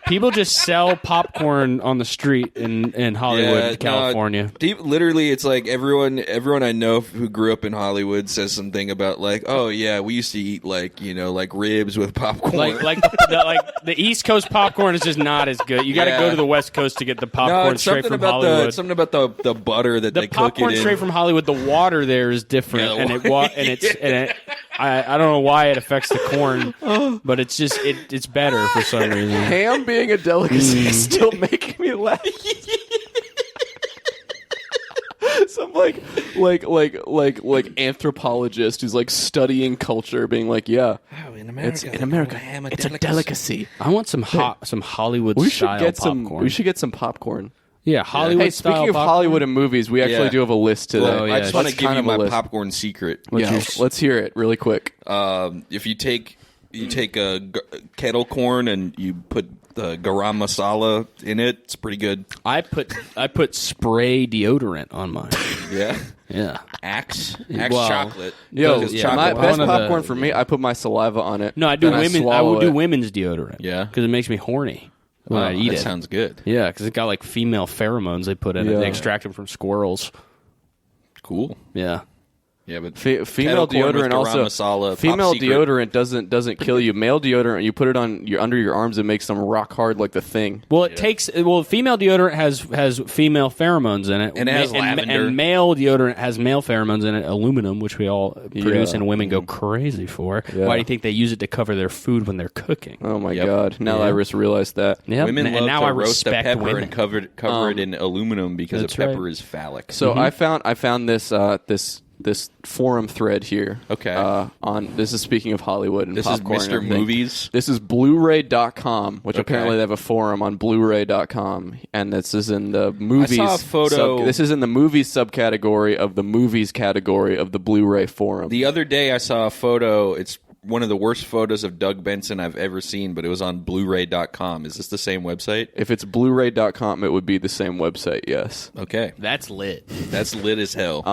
People just sell popcorn on the street in Hollywood, California. Literally, it's like everyone I know who grew up in Hollywood says something about like, oh yeah, we used to eat like ribs with popcorn. Like the East Coast popcorn is just not as good. You got to Yeah. go to the West Coast to get the no, popcorn it's straight something from about Hollywood. something about the butter that The they cook popcorn it in. straight from Hollywood, the water there is different, Yeah, and I don't know why it affects the corn, but it's just it's better for some reason. Ham being a delicacy is still making me laugh. Some like anthropologist who's like studying culture, being like, yeah, Oh, in America, it's a delicacy. I want some Hollywood We should style get popcorn. We should get some popcorn. Yeah, Hollywood Hey, style speaking of popcorn. Hollywood and movies, we actually Yeah. do have a list today. Well, Oh, I yeah. just want to That's give kind you of a my list. popcorn secret. Yeah, let's hear it really quick. If you take a kettle corn and you put the garam masala in it, it's pretty good. I put spray deodorant on mine. Yeah. Yeah. Axe Well, chocolate. Yo, Because yeah, chocolate my one best of the- popcorn for me, I put my saliva on it. No, I do then women. I swallow would do it. women's deodorant. Yeah? because it makes me horny when I eat that it. sounds good. Yeah, because it got like female pheromones they put in it. Yeah. They extract them from squirrels. Cool. Yeah. Yeah, but Female kettle corn with deodorant garam also. masala, top Female secret. deodorant doesn't kill you. Male deodorant, you put it on under your arms, it makes them rock hard like the Thing. Well, female deodorant has female pheromones in it, And it has lavender. and male deodorant has male pheromones in it, aluminum, which we all produce Yeah. and women go crazy for. Yeah. Why do you think they use it to cover their food when they're cooking? Oh my Yep. God! Now I just realized that. Yeah, Women and love now to I roast a respect pepper women. and cover it in aluminum because a That's pepper right. is phallic. So I found this forum thread here. Okay. This is speaking of Hollywood and This is popcorn. and Mr. everything. Movies. This is Blu-ray.com, which Okay. apparently they have a forum on Blu-ray.com, and this is in the movies. I saw a photo- this is in the movies subcategory of the movies category of the Blu-ray forum. The other day I saw a photo. It's one of the worst photos of Doug Benson I've ever seen, but it was on Blu-ray.com. Is this the same website? If it's Blu-ray.com, it would be the same website. Yes. Okay. That's lit. That's lit as hell.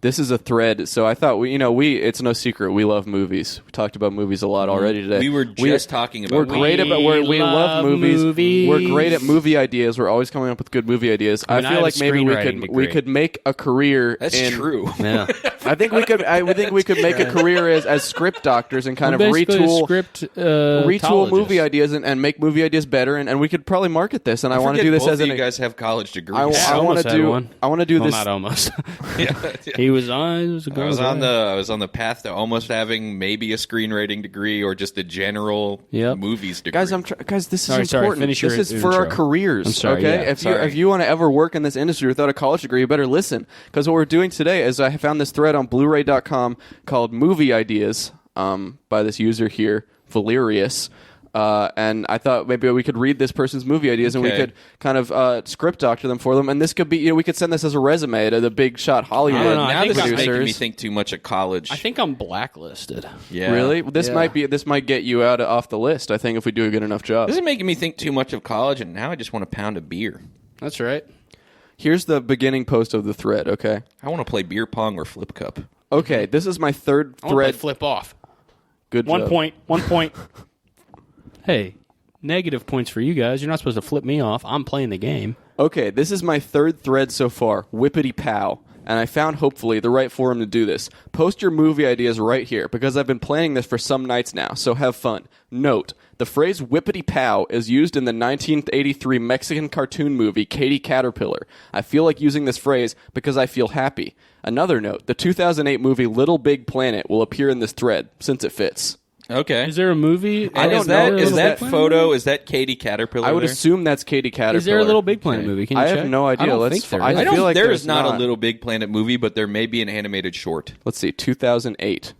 This is a thread, so I thought it's no secret we love movies. We talked about movies a lot already today. We were just talking about. We love movies. We're great at movie ideas. We're always coming up with good movie ideas. I feel like maybe we could make a career. That's true. Yeah. I think we could. I think we could make a career as script doctors and kind of retool movie ideas and make movie ideas better. And we could probably market this. And I want to do this as you guys have college degrees. I want to do this. Not almost. Yeah. He was on the path to almost having maybe a screenwriting degree or just a general movies degree. Guys, this is important. Finish this is for our careers. I'm sorry, okay, yeah, if you want to ever work in this industry without a college degree, you better listen. Because what we're doing today is I found this thread on Blu-ray.com called "Movie Ideas" by this user here, Valerius. And I thought maybe we could read this person's movie ideas and we could kind of script doctor them for them. And this could be, we could send this as a resume to the big shot Hollywood. Now this is producers. making me think too much of college. I think I'm blacklisted. Yeah. Really? This might get you off the list, I think, if we do a good enough job. This is making me think too much of college, and now I just want a pound of beer. That's right. Here's the beginning post of the thread, okay? I want to play beer pong or flip cup. Okay, this is my third I want to thread. flip off. Good One job. point. Hey, negative points for you guys. You're not supposed to flip me off. I'm playing the game. Okay, this is my third thread so far. Whippity pow. And I found, hopefully, the right forum to do this. Post your movie ideas right here, because I've been planning this for some nights now, so have fun. Note, the phrase whippity pow is used in the 1983 Mexican cartoon movie Katie Caterpillar. I feel like using this phrase because I feel happy. Another note, the 2008 movie Little Big Planet will appear in this thread, since it fits. Okay. Is there a movie? I don't know. Is that photo? Is that Katie Caterpillar? I would there? assume that's Katie Caterpillar. Is there a Little Big Planet movie? Can you I check? have no idea. I don't think there is. I feel like there there's is not a Little Big Planet movie, but there may be an animated short. Let's see, 2008.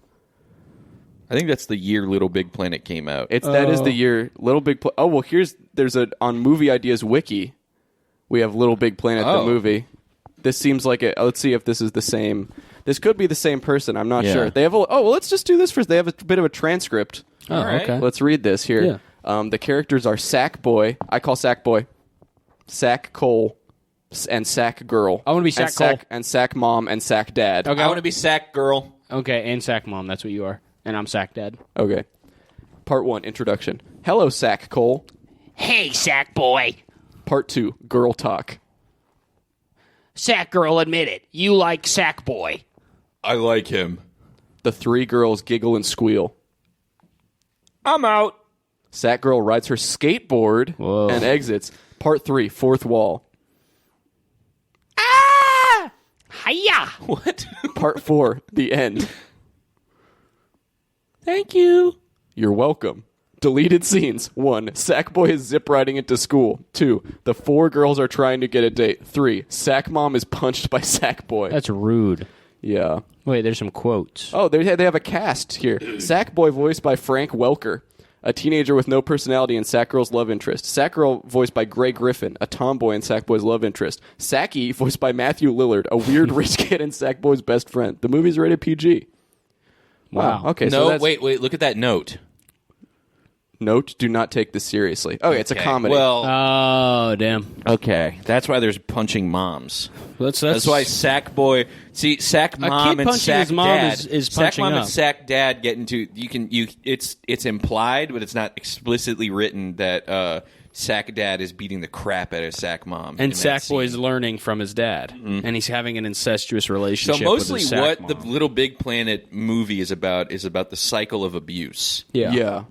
I think that's the year Little Big Planet came out. That is the year Little Big Planet. Oh well, there's on Movie Ideas Wiki. We have Little Big Planet the movie. This seems like it. Let's see if this is the same. This could be the same person. I'm not sure. They have let's just do this first. They have a bit of a transcript. Oh, okay. Let's read this here. Yeah. The characters are Sack Boy. I call Sack Boy, Sack Cole, and Sack Girl. I want to be Sack Cole. And Sack Mom and Sack Dad. Okay. I want to be Sack Girl. Okay, and Sack Mom. That's what you are. And I'm Sack Dad. Okay. Part 1, introduction. Hello, Sack Cole. Hey, Sack Boy. Part 2, girl talk. Sack Girl, admit it. You like Sack Boy. I like him. The 3 girls giggle and squeal. I'm out. Sack Girl rides her skateboard and exits. Part 3, fourth wall. Ah! Hiya! What? Part 4, the end. Thank you. You're welcome. Deleted scenes. 1. Sackboy is zip riding into school. 2. The 4 girls are trying to get a date. 3. Sack Mom is punched by Sackboy. That's rude. Yeah. Wait, there's some quotes. Oh, they have a cast here. Sackboy voiced by Frank Welker, a teenager with no personality and Sackgirl's love interest. Sackgirl voiced by Gray Griffin, a tomboy and Sackboy's love interest. Sacky voiced by Matthew Lillard, a weird rich kid and Sackboy's best friend. The movie's rated PG. Wow. Okay. No, wait. Look at that note. Note, do not take this seriously. Okay, it's a comedy. Well, Oh, damn. okay. That's why there's punching moms. That's why Sackboy. See, Sack Mom and punching Sack his mom Dad. is Sack punching Mom up. and Sack Dad get into. It's implied, but it's not explicitly written that Sack Dad is beating the crap out of Sack Mom. And Sackboy's learning from his dad, and he's having an incestuous relationship. So mostly, with his Sack what Mom. the Little Big Planet movie is about the cycle of abuse. Yeah.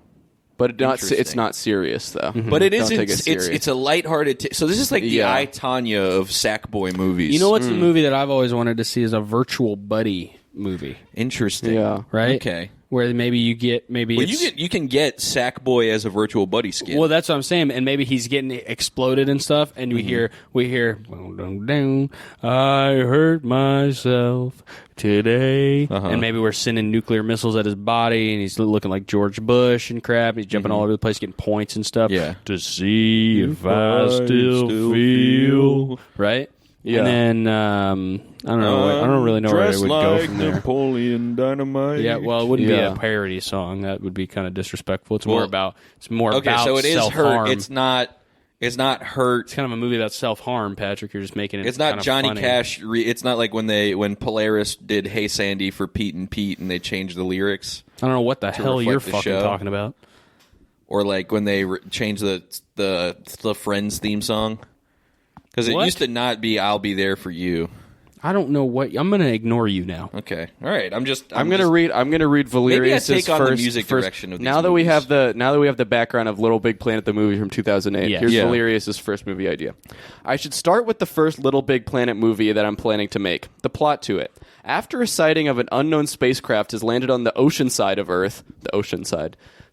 But it's Interesting. not serious, though. But it Don't isn't. take it serious. It's a lighthearted. So this is like the I, Tonya of Sackboy movies. You know what's the movie that I've always wanted to see is a virtual buddy movie, Interesting. Yeah. right? Okay. Where maybe you get Well, it's, you can get Sackboy as a virtual buddy skin. well, that's what I'm saying, and maybe he's getting exploded and stuff, and we hear "Dun, dun, dun, I hurt myself today," and maybe we're sending nuclear missiles at his body, and he's looking like George Bush and crap. He's jumping all over the place, getting points and stuff. Yeah. To see if I still feel right. Yeah. And then I don't know. I don't really know where it would go from there. Napoleon Dynamite. Yeah, well, it wouldn't be Yeah. a parody song. That would be kind of disrespectful. It's more about Okay, about so it is her. self-harm. It's not. It's not hurt. It's kind of a movie about self-harm, Patrick. You're just making it. It's not kind of Johnny funny. Cash. It's not like when Polaris did "Hey Sandy" for Pete and Pete, and they changed the lyrics, I don't know what the hell you're reflect the fucking show. talking about. or like when they changed the Friends theme song, because it What? used to not be "I'll be there for you." I don't know what. I'm going to ignore you now. Okay, all right. I'm gonna read Valerius's take on the first. music direction of these now that we movies. have the background of Little Big Planet, the movie from 2008. Yes. Here's Yeah. Valerius's first movie idea. I should start with the first Little Big Planet movie that I'm planning to make. The plot to it: after a sighting of an unknown spacecraft has landed on the ocean side of Earth,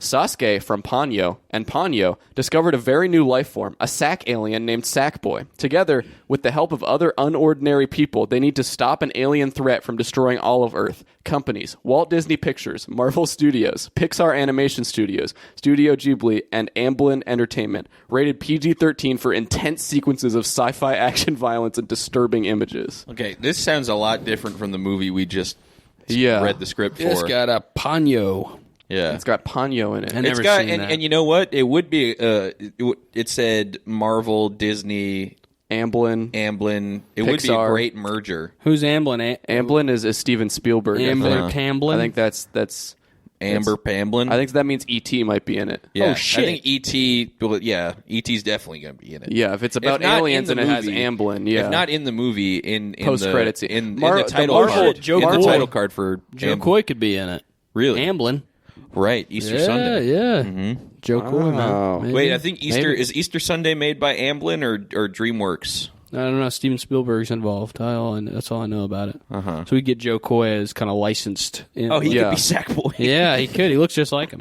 Sasuke from Ponyo and Ponyo discovered a very new life form, a sack alien named Sackboy. Together, with the help of other unordinary people, they need to stop an alien threat from destroying all of Earth. Companies: Walt Disney Pictures, Marvel Studios, Pixar Animation Studios, Studio Ghibli, and Amblin Entertainment. Rated PG-13 for intense sequences of sci-fi action violence and disturbing images. Okay, this sounds a lot different from the movie we just Yeah. read the script It's for. got a Ponyo. Yeah, It's got Ponyo in it. I never it's got, seen that. and you know what? It would be. It said Marvel, Disney, Amblin. Amblin. It would be a Pixar. great merger. Who's Amblin? Amblin is Steven Spielberg. I Amblin think. Tamblin? I think that's. Amber Pamblin. I think that means E.T. might be in it. Yeah, Oh, shit. I think E.T. Well, yeah, E.T.'s definitely going to be in it. Yeah, if it's about not aliens in the and it has movie- Amblin, yeah. If not in the movie, in Post-credits the, scene. in Mar- the the title Marvel- card, Joe in the Coy. title card for Joe Amblin. Coy could be in it. Really? Amblin. Right, Easter Yeah, Sunday. yeah. Joe Coy, Wow. man. Maybe. Wait, I think Easter Maybe. is Easter Sunday made by Amblin or DreamWorks. I don't know. Steven Spielberg's involved. That's all I know about it. Uh-huh. So we get Joe Coy as kind of licensed. In, Oh, he Yeah. could be Sackboy. yeah, he could. He looks just like him.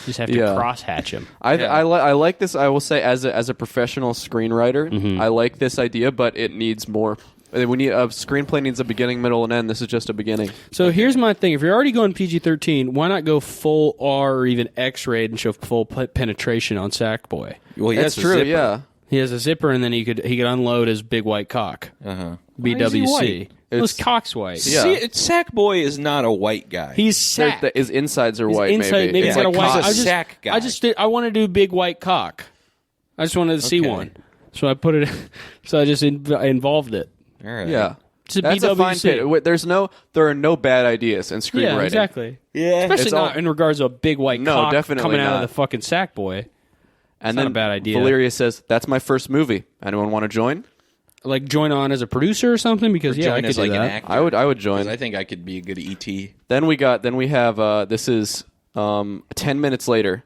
Just have to Yeah. crosshatch him. I like this. I will say, as a professional screenwriter, I like this idea, but it needs more. We need a screenplay needs a beginning, middle, and end. This is just a beginning. So here's my thing: if you're already going PG-13, why not go full R or even X-rated and show full penetration on Sackboy? Well, he That's has a true. zipper. Yeah. He has a zipper, and then he could unload his big white cock. Uh-huh. BWC. white? His cock's white. Yeah. See, Sackboy is not a white guy. He's sack. His insides are His white. inside, maybe Yeah. he's got a Like white. a sack guy. I want to do big white cock. I just wanted to see Okay. one, so I put it. So I just involved it. All right. Yeah. It's a That's a fine BWC. fit. Wait, there are no bad ideas in screenwriting. Yeah, exactly. Yeah. Especially It's not all- in regards to a big white No, cock definitely coming out not. of the fucking sack boy. And not then a bad idea. Valerius says, "That's my first movie. Anyone want to join?" Like join on as a producer or something because I Join could as do like that. an actor. I would 'Cause join. I think I could be a good ET. Then we have this is 10 minutes later.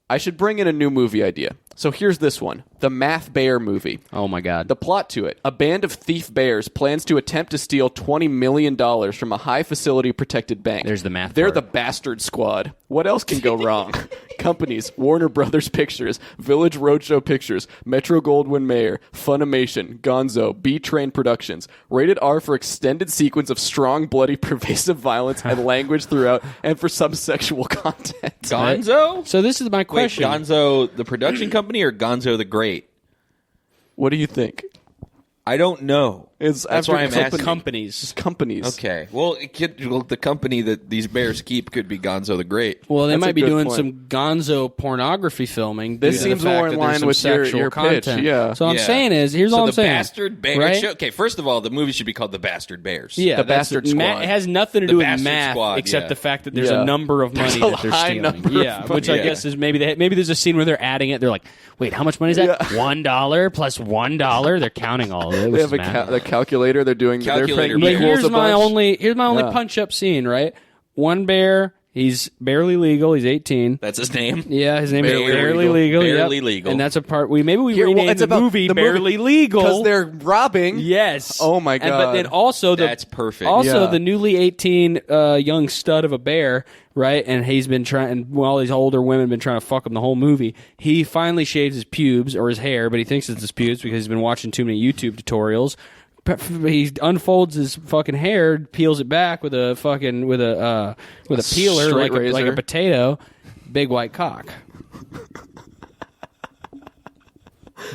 I should bring in a new movie idea. So here's this one. The Math Bear movie. Oh my god. The plot to it: a band of thief bears plans to attempt to steal $20 million from a high facility protected bank. There's the math They're part. the bastard squad. What else can go wrong? Companies: Warner Brothers Pictures, Village Roadshow Pictures, Metro Goldwyn Mayer, Funimation, Gonzo, B-Train Productions. Rated R for extended sequence of strong, bloody, pervasive violence and language throughout, and for some sexual content. Gonzo? So this is my Wait, question. Gonzo the production company or Gonzo the Great? What do you think? I don't know. It's That's after why I'm asking. companies. Companies. Okay. Well, the company that these bears keep could be Gonzo the Great. Well, they That's a might be good doing point. some gonzo pornography filming. This due to seems the fact more in that line there's some with your sexual pitch, content. yeah. So I'm Yeah. saying is, here's So all the I'm saying. Bastard Bears. Right? Okay, first of all, the movie should be called The Bastard Bears. Yeah, The that's- Bastard Squad. It has nothing to The do with Bastard math, Squad, except yeah. the fact that there's Yeah. a number of money There's that a they're high stealing. number Yeah, of which I money. guess is maybe there's a scene where they're adding it. They're like, wait, how much money is that? Yeah. $1 plus $1. They're counting all of it. They which have is a math. the calculator. They're doing. Calculator They're paying bear. But equals here's a my bunch. only Yeah. punch up scene. Right, one bear. He's barely legal. He's 18. That's his name? Yeah, his name Barely is Barely Legal. Legal. Barely yep. Legal. And that's a part we Here, well, rename it's the about movie the Barely Legal because they're robbing. Yes. Oh, my And, but then God. also That's perfect. Also, Yeah. the newly 18 young stud of a bear, right? And he's been trying. And while these older women have been trying to fuck him the whole movie, he finally shaves his pubes or his hair, but he thinks it's his pubes because he's been watching too many YouTube tutorials. He unfolds his fucking hair, peels it back with a fucking with a peeler straight like a razor. potato. Big white cock.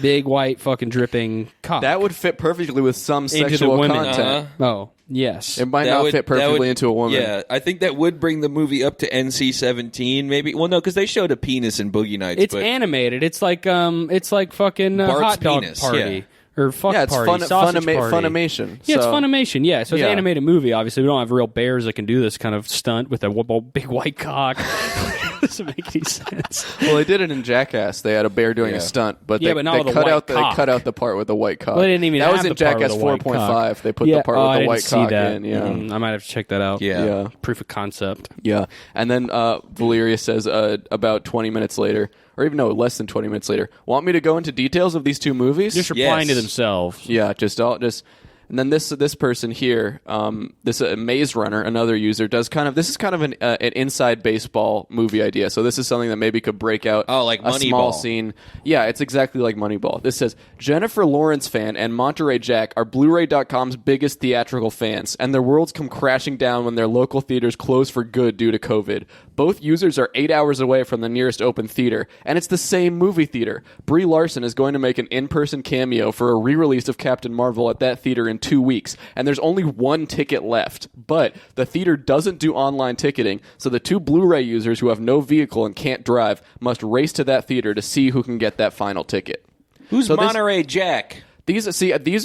Big white fucking dripping cock. That would fit perfectly with some Into the sexual women. content. Oh, yes. It might That not would- fit that perfectly would- into a woman. Yeah, I think that would bring the movie up to NC-17, maybe. Well, no, because they showed a penis in Boogie Nights. It's but animated. It's like fucking Bart's hot dog penis, party. yeah. Or fuck Yeah, it's party, sausage party. Funimation. Yeah, it's so- Funimation. Yeah, so it's Yeah. an animated movie. Obviously, we don't have real bears that can do this kind of stunt with a big white cock. Doesn't make any sense. Well, they did it in Jackass. They had a bear doing a stunt, but Yeah, they, but not they with a cut white out cock. they cut out the part with the white cock. Well, they didn't even that have was in the part with Jackass the white 4.5. cock. They put the part I with the didn't white see cock that. in. Yeah. I might have to check that out. Yeah. Proof of concept. Yeah. And then Valeria says about 20 minutes later, or even no, less than 20 minutes later, want me to go into details of these two movies? Just replying Yes. to themselves. Yeah, and then this person here, this Maze Runner, another user, does this is kind of an inside baseball movie idea. So this is something that maybe could break out like a small Moneyball. scene. Yeah, it's exactly like Moneyball. This says Jennifer Lawrence fan and Monterey Jack are Blu-ray.com's biggest theatrical fans, and their worlds come crashing down when their local theaters close for good due to COVID. Both users are 8 hours away from the nearest open theater, and it's the same movie theater. Brie Larson is going to make an in-person cameo for a re-release of Captain Marvel at that theater in 2 weeks, and there's only one ticket left. But the theater doesn't do online ticketing, so the two Blu-ray users who have no vehicle and can't drive must race to that theater to see who can get that final ticket. Who's So this- Monterey Jack? These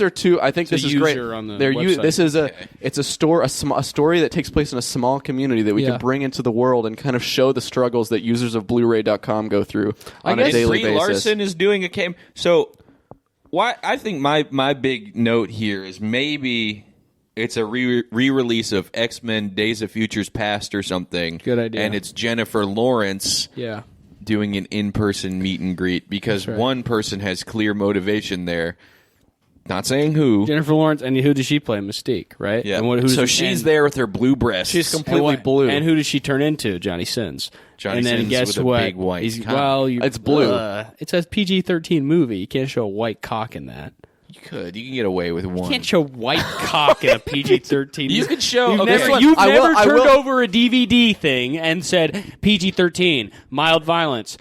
are two. I think It's a this is great. user on the They're website. This is it's a story that takes place in a small community that we Yeah. can bring into the world and kind of show the struggles that users of Blu-ray.com go through on a guess daily Brie basis. Larson is doing a cam. So, why? I think my big note here is maybe it's a re-release of X-Men: Days of Futures Past or something. Good idea. And it's Jennifer Lawrence Yeah. doing an in-person meet and greet because right. one person has clear motivation there. Not saying who. Jennifer Lawrence, and who does she play? Mystique, right? Yeah. And who does So she- she's and- there with her blue breasts. She's completely blue. And who does she turn into? Johnny Sins. Johnny and then Sins guess with a what? big white cock. Well, It's blue. It's a PG-13 movie. You can't show a white cock in that. You could. You can get away with one. You can't show white cock in a PG-13 You could show. You've okay. never, one- you've I will- never I turned will- over a DVD thing and said PG-13, mild violence,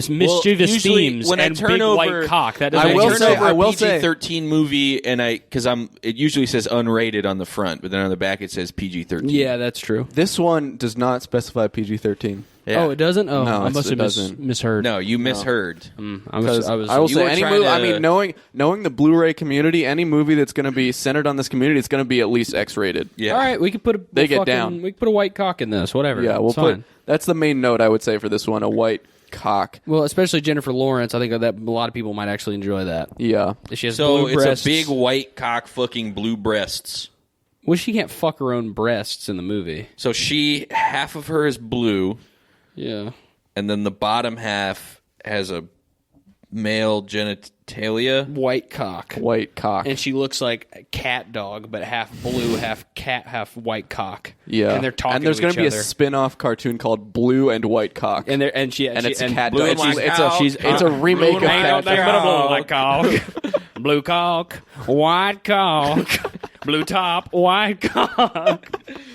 mischievous usually themes, when I and turn big over, white cock. That I doesn't will make say- sense. I will say- PG-13 movie, and it usually says unrated on the front, but then on the back it says PG-13. Yeah, that's true. This one does not specify PG-13. Yeah. Oh, it doesn't? Oh, No, I must it have doesn't. misheard. No, you misheard. I was I will you say were any trying movie. to- I mean, knowing the Blu-ray community, any movie that's going to be centered on this community, it's going to be at least X-rated. Yeah. All right, we could put a They get fucking- down. We could put a white cock in this, whatever. Yeah, we'll It's put. fine. That's the main note I would say for this one: a white cock. Well, especially Jennifer Lawrence, I think that a lot of people might actually enjoy that. Yeah. She has So blue it's breasts. a big white cock fucking blue breasts. Well, she can't fuck her own breasts in the movie. So half of her is blue, Yeah. and then the bottom half has a male genitalia. White cock. White cock. And she looks like a cat dog, but half blue, half cat, half white cock. Yeah. And they're talking And there's to gonna each be other. a spin-off cartoon called Blue and White Cock. And they're and she And it's a and cat Blue dog. and White It's Cock. it's a remake of Blue and Cat White Ain't no Dog. thing but a blue white cock. Blue cock, white cock, blue top, white cock.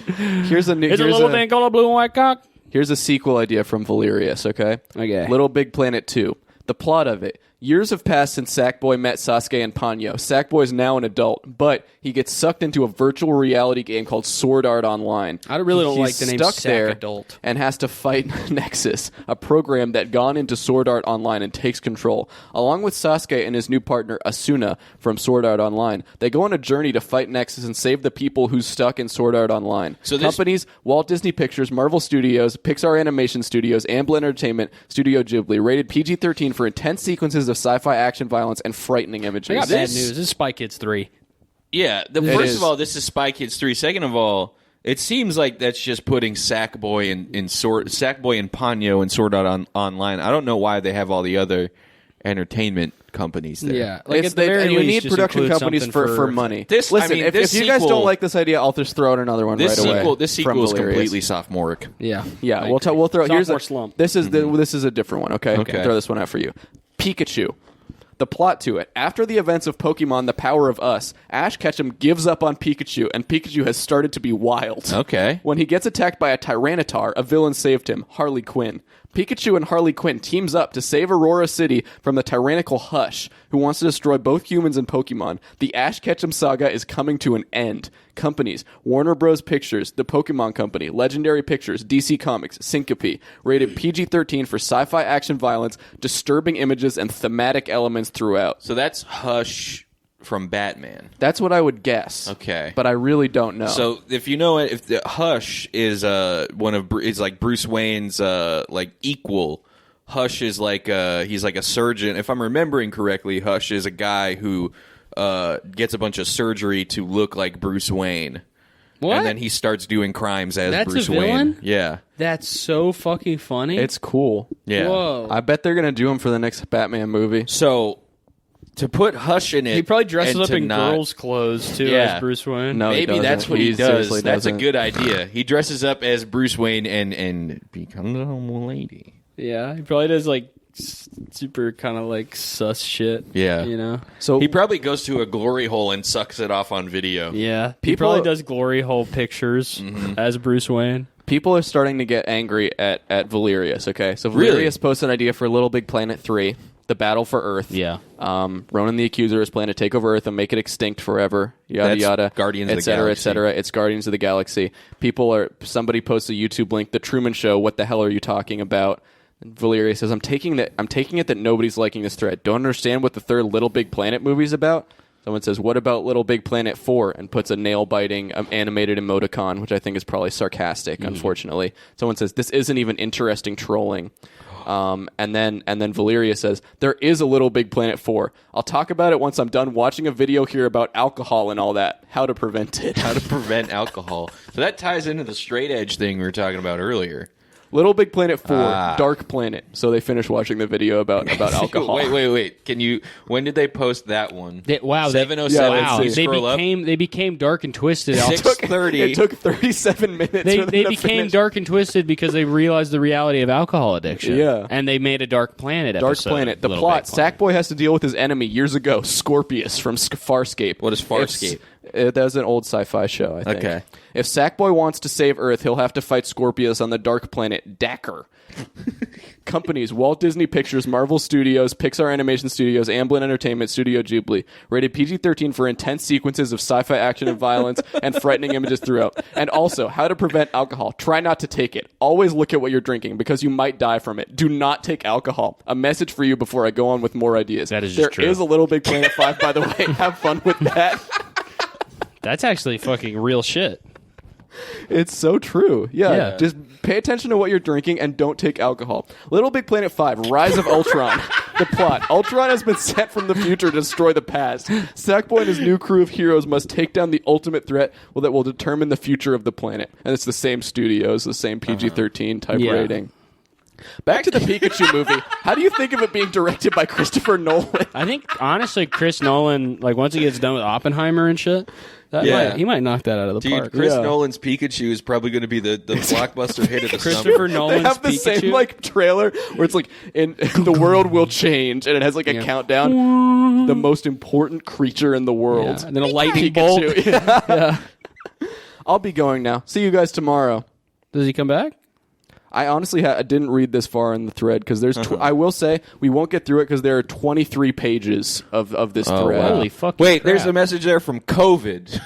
Here's a new. It's a here's little thing called a blue and white cock. Here's a sequel idea from Valerius, okay? Okay. Little Big Planet 2. The plot of it. Years have passed since Sackboy met Sasuke and Ponyo. Sackboy is now an adult, but he gets sucked into a virtual reality game called Sword Art Online. I really don't He's like the name stuck Sack there Adult. and has to fight Nexus, a program that gone into Sword Art Online and takes control. Along with Sasuke and his new partner Asuna from Sword Art Online, they go on a journey to fight Nexus and save the people who's stuck in Sword Art Online. So this- Companies, Walt Disney Pictures, Marvel Studios, Pixar Animation Studios, Amblin Entertainment, Studio Ghibli, rated PG-13 for intense sequences of sci-fi action violence and frightening images. I got bad news. This is Spy Kids 3. Yeah. First of all, this is Spy Kids 3. Second of all, it seems like that's just putting Sackboy and Ponyo in Sword Art Online. I don't know why they have all the other entertainment companies there. Yeah. Like It's at the very and you least, need just production include companies something for money. This- I Listen, mean, if this you guys sequel- don't like this idea, I'll just throw out another one This right away. sequel, this from sequel is Valerius. completely sophomoric. Yeah. Yeah, we'll throw. Here's Sophomore a slump. This is this is a different one. Okay, Okay. I'll throw this one out for you. Pikachu. The plot to it. After the events of Pokemon The Power of Us, Ash Ketchum gives up on Pikachu, and Pikachu has started to be wild. Okay. When he gets attacked by a Tyranitar, a villain saved him, Harley Quinn. Pikachu and Harley Quinn teams up to save Aurora City from the tyrannical Hush, who wants to destroy both humans and Pokemon. The Ash Ketchum saga is coming to an end. Companies: Warner Bros. Pictures, The Pokemon Company, Legendary Pictures, DC Comics, Syncope. Rated PG-13 for sci-fi action violence, disturbing images, and thematic elements throughout. So that's Hush from Batman. That's what I would guess. Okay. But I really don't know. So if you know it, if the Hush is is like Bruce Wayne's like equal. Hush is like he's like a surgeon. If I'm remembering correctly, Hush is a guy who gets a bunch of surgery to look like Bruce Wayne. What? And then he starts doing crimes as That's Bruce a villain? Wayne. Yeah. That's so fucking funny. it's cool. Yeah. Whoa. I bet they're going to do him for the next Batman movie. So to put Hush in it, He probably dresses and up to in not- girls' clothes too Yeah. as Bruce Wayne. No, he Maybe doesn't. that's what he does. seriously That's doesn't. a good idea. He dresses up as Bruce Wayne and becomes a homo lady. Yeah, he probably does like super kind of like sus shit. Yeah. you know. So He probably goes to a glory hole and sucks it off on video. Yeah, he People- probably does glory hole pictures as Bruce Wayne. people are starting to get angry at Valerius, okay? So Really? Valerius posted an idea for Little Big Planet 3, The Battle for Earth. Yeah. Ronan the Accuser is planning to take over Earth and make it extinct forever. Yada That's yada. Guardians of the et cetera, Galaxy. et cetera. It's Guardians of the Galaxy. Somebody posts a YouTube link, The Truman Show, what the hell are you talking about? And Valerius says, I'm taking it that nobody's liking this thread. Don't understand what the third Little Big Planet movie's about? Someone says, what about Little Big Planet 4? And puts a nail-biting animated emoticon, which I think is probably sarcastic, unfortunately. Someone says, this isn't even interesting trolling. And then Valeria says, there is a Little Big Planet 4. I'll talk about it once I'm done watching a video here about alcohol and all that. How to prevent it. How to prevent alcohol. So that ties into the straight edge thing we were talking about earlier. Little Big Planet 4, Dark Planet. So they finished watching the video about alcohol. Wait. When did they post that one? Wow. 7:07. Yeah, Please They scroll up. became dark and twisted. 6:30. It took 37 minutes. for They them to became finish. dark and twisted because they realized the reality of alcohol addiction. Yeah. And they made a Dark Planet Dark episode. Planet. The Little plot: Big Planet. Sackboy has to deal with his enemy years ago, Scorpius from Farscape. What is Farscape? That was an old sci-fi show, I think. Okay. If Sackboy wants to save Earth, he'll have to fight Scorpius on the dark planet Dacker. Companies: Walt Disney Pictures, Marvel Studios, Pixar Animation Studios, Amblin Entertainment, Studio Ghibli. Rated PG-13 for intense sequences of sci-fi action and violence and frightening images throughout. And also, how to prevent alcohol. Try not to take it. Always look at what you're drinking because you might die from it. Do not take alcohol. A message for you before I go on with more ideas. That is There just true. is a Little Big Planet 5, by the way. Have fun with that. That's actually fucking real shit. It's so true. Yeah. Just pay attention to what you're drinking and don't take alcohol. Little Big Planet 5, Rise of Ultron. The plot: Ultron has been sent from the future to destroy the past. Sackboy and his new crew of heroes must take down the ultimate threat that will determine the future of the planet. And it's the same studios, the same PG-13 type Yeah. rating. Back to the Pikachu movie. How do you think of it being directed by Christopher Nolan? I think, honestly, Chris Nolan, like, once he gets done with Oppenheimer and shit, he might knock that out of the Dude, park. Chris Yeah. Nolan's Pikachu is probably going to be the blockbuster hit of the Christopher summer. They Nolan's have the Pikachu. same like trailer where it's like in the world will change and it has like a countdown. The most important creature in the world. Yeah, and then a lightning bolt. Pikachu. Yeah. I'll be going now. See you guys tomorrow. Does he come back? I honestly I didn't read this far in the thread because there's. I will say we won't get through it because there are 23 pages of this thread. wow. Holy fucking Wait, there's crap. a message there from COVID.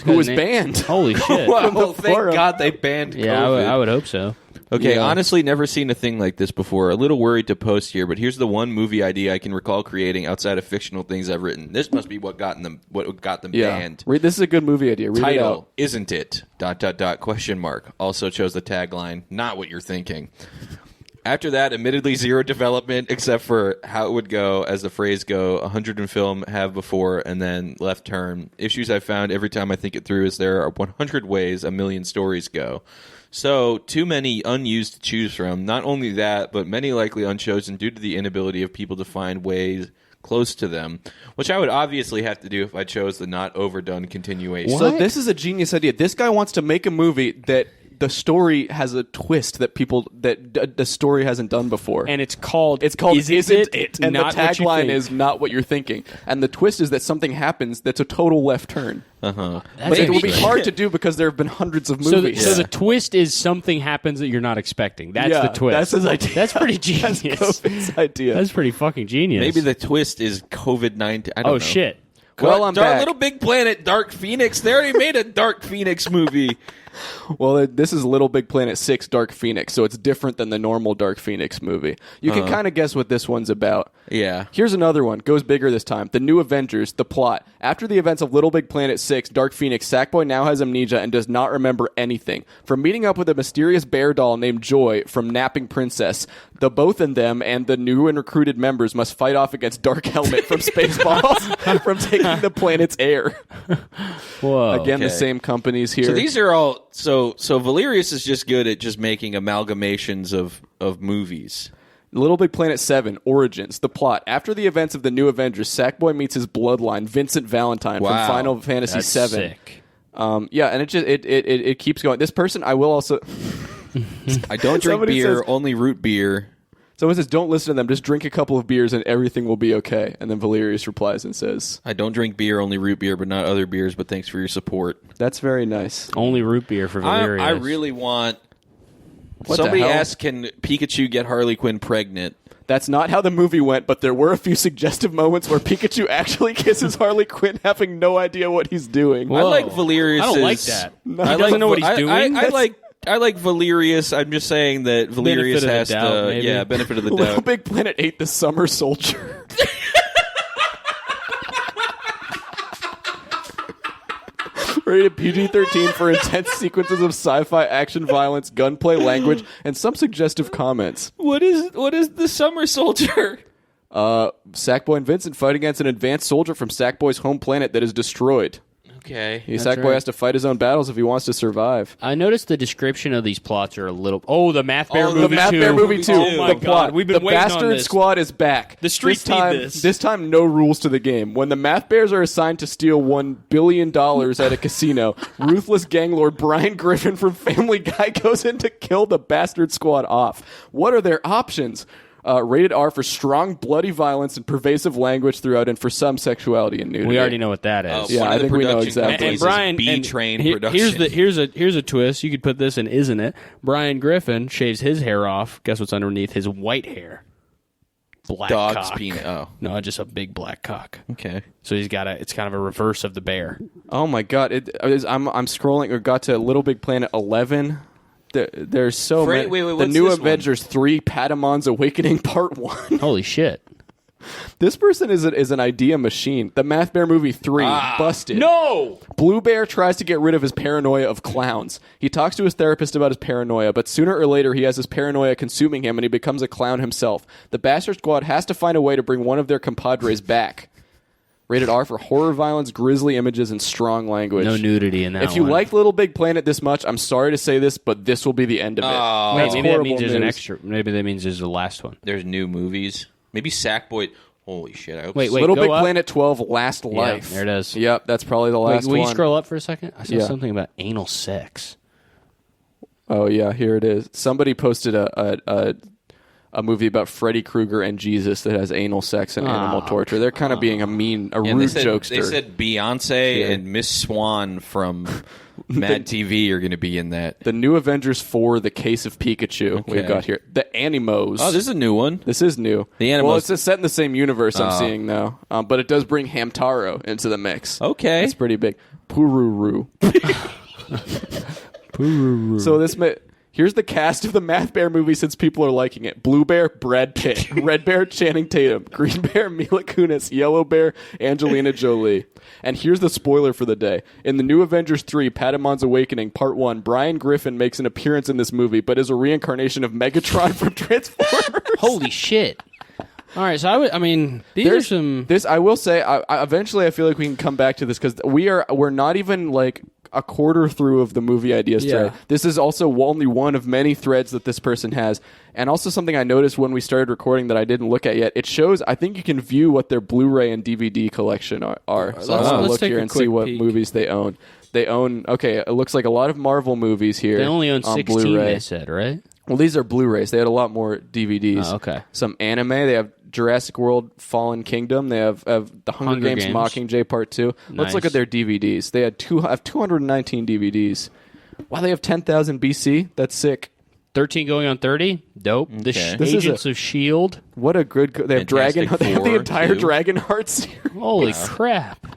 Who was banned? Holy shit. Wow, the thank forum. God they banned Yeah, COVID. I would hope so. Okay, Yeah. honestly, never seen a thing like this before. A little worried to post here, but here's the one movie idea I can recall creating outside of fictional things I've written. This must be what got them Yeah. banned. This is a good movie idea. Read it Title, out. isn't it? ... question mark. Also chose the tagline, not what you're thinking. After that, admittedly zero development except for how it would go, as the phrase go, 100 in film, have before, and then left turn. Issues I found every time I think it through is there are 100 ways a million stories go. So, too many unused to choose from. Not only that, but many likely unchosen due to the inability of people to find ways close to them, which I would obviously have to do if I chose the not overdone continuation. So this is a genius idea. This guy wants to make a movie that the story has a twist that the story hasn't done before. And it's called Isn't It? And Not the What You tagline Think. is not what you're thinking. And the twist is that something happens that's a total left turn. Uh-huh. But it will be hard to do because there have been hundreds of movies. So the twist is something happens that you're not expecting. That's the twist. That's his idea. That's pretty genius. That's COVID's idea. That's pretty fucking genius. Maybe the twist is COVID-19. I don't know. Oh shit. Well, I'm back. Little Big Planet, Dark Phoenix. They already made a Dark Phoenix movie. Well, this is Little Big Planet 6 Dark Phoenix, so it's different than the normal Dark Phoenix movie. You can kind of guess what this one's about. Yeah. Here's another one. Goes bigger this time. The New Avengers, the plot. After the events of Little Big Planet 6, Dark Phoenix, Sackboy now has amnesia and does not remember anything. From meeting up with a mysterious bear doll named Joy from Napping Princess, the both of them and the new and recruited members must fight off against Dark Helmet from Spaceballs from taking the planet's air. Whoa. Again, the Okay. same companies here. So these are all so Valerius is just good at just making amalgamations of movies. Little Big Planet 7, Origins, the plot. After the events of the New Avengers, Sackboy meets his bloodline, Vincent Valentine Wow. from Final Fantasy That's 7. sick. Yeah, and it keeps going. This person, I will also... I don't drink Somebody beer, says- only root beer. Someone says, don't listen to them, just drink a couple of beers and everything will be okay. And then Valerius replies and says, I don't drink beer, only root beer, but not other beers, but thanks for your support. that's very nice. Only root beer for Valerius. I really want... What the Somebody hell? asked, can Pikachu get Harley Quinn pregnant? That's not how the movie went, but there were a few suggestive moments where Pikachu actually kisses Harley Quinn having no idea what he's doing. I like Valerius. I don't like that. He doesn't know what he's doing? I like Valerius. I'm just saying that Valerius Benefit of the has doubt, to... maybe. Yeah, benefit of the Little doubt. Big Planet 8, The Summer Soldier. Rated PG-13 for intense sequences of sci-fi action violence, gunplay language, and some suggestive comments. What is the Summer Soldier? Sackboy and Vincent fight against an advanced soldier from Sackboy's home planet that is destroyed. Okay. Sackboy right. has to fight his own battles if he wants to survive. I noticed the description of these plots are a little... Oh, the Math Bear movie The Math too. Bear movie too. Oh my The god, plot. we've been the waiting Bastard on this. Squad is back. The streets this time, need this. This time, no rules to the game. When the Math Bears are assigned to steal $1 billion at a casino, ruthless gang lord Brian Griffin from Family Guy goes in to kill the Bastard Squad off. What are their options? Rated R for strong, bloody violence and pervasive language throughout, and for some sexuality and nudity. We already know what that is. Yeah, One I of the think we know production exactly. companies And Brian, is B-Train and Production. here's a twist. You could put this in, isn't it? Brian Griffin shaves his hair off. Guess what's underneath his white hair? Black Dog's cock. penis. Oh, No, just a big black cock. okay. So he's got it's kind of a reverse of the bear. Oh my god! I'm scrolling. Or got to Little Big Planet 11. There's so many. Wait, the what's New this one? Avengers 3: Padamon's Awakening Part 1. Holy shit! This person is an idea machine. The Math Bear movie 3 busted. No. Blue Bear tries to get rid of his paranoia of clowns. He talks to his therapist about his paranoia, but sooner or later he has his paranoia consuming him and he becomes a clown himself. The Bastard Squad has to find a way to bring one of their compadres back. Rated R for horror violence, grisly images, and strong language. No nudity in that. If you one. like Little Big Planet this much, I'm sorry to say this, but this will be the end of it. Oh. Wait, That's maybe that horrible means there's an news. extra. Maybe that means there's the last one. There's new movies. Maybe Sackboy. Holy shit! I hope Wait, Little go Big up. Planet 12, Last Life. there it is. Yep, that's probably the last Will you one. scroll up for a second? I saw Yeah. something about anal sex. Oh yeah, here it is. Somebody posted a movie about Freddy Krueger and Jesus that has anal sex and animal torture. They're kind of being a And rude jokester. They said Beyonce and Miss Swan from Mad TV are going to be in that. The New Avengers 4, The Case of Pikachu. Okay. We've got here. The Animos. Oh, this is a new one. This is new. The Animos- Well, it's just set in the same universe I'm seeing now. But it does bring Hamtaro into the mix. Okay. It's pretty big. Pururu. So here's the cast of the Math Bear movie since people are liking it. Blue Bear, Brad Pitt. Red Bear, Channing Tatum. Green Bear, Mila Kunis. Yellow Bear, Angelina Jolie. And here's the spoiler for the day. In the New Avengers 3, Padamon's Awakening, Part 1, Brian Griffin makes an appearance in this movie, but is a reincarnation of Megatron from Transformers. Holy shit! All right, so I mean, these are some. This I will say. Eventually, I feel like we can come back to this because we're not even like a quarter through of the movie ideas thread. This is also only one of many threads that this person has, and also something I noticed when we started recording that I didn't look at yet. It shows. I think you can view what their Blu-ray and DVD collection are. So I want to let's look take here a and see quick what peek. movies they own. They own. Okay, it looks like a lot of Marvel movies here. They only own on 16. Blu-ray. They said, right? Well, these are Blu-rays. They had a lot more DVDs. Oh, okay. Some anime. They have Jurassic World: Fallen Kingdom. They have the Hunger Games Mockingjay Part 2. Let's look at their DVDs. They had 219 DVDs. Wow, they have 10,000 BC. That's sick. 13 going on 30. Dope. The This is Agents of S.H.I.E.L.D. What a good. They have Fantastic Dragon. They have the Four, entire too. Dragonheart series. Holy crap.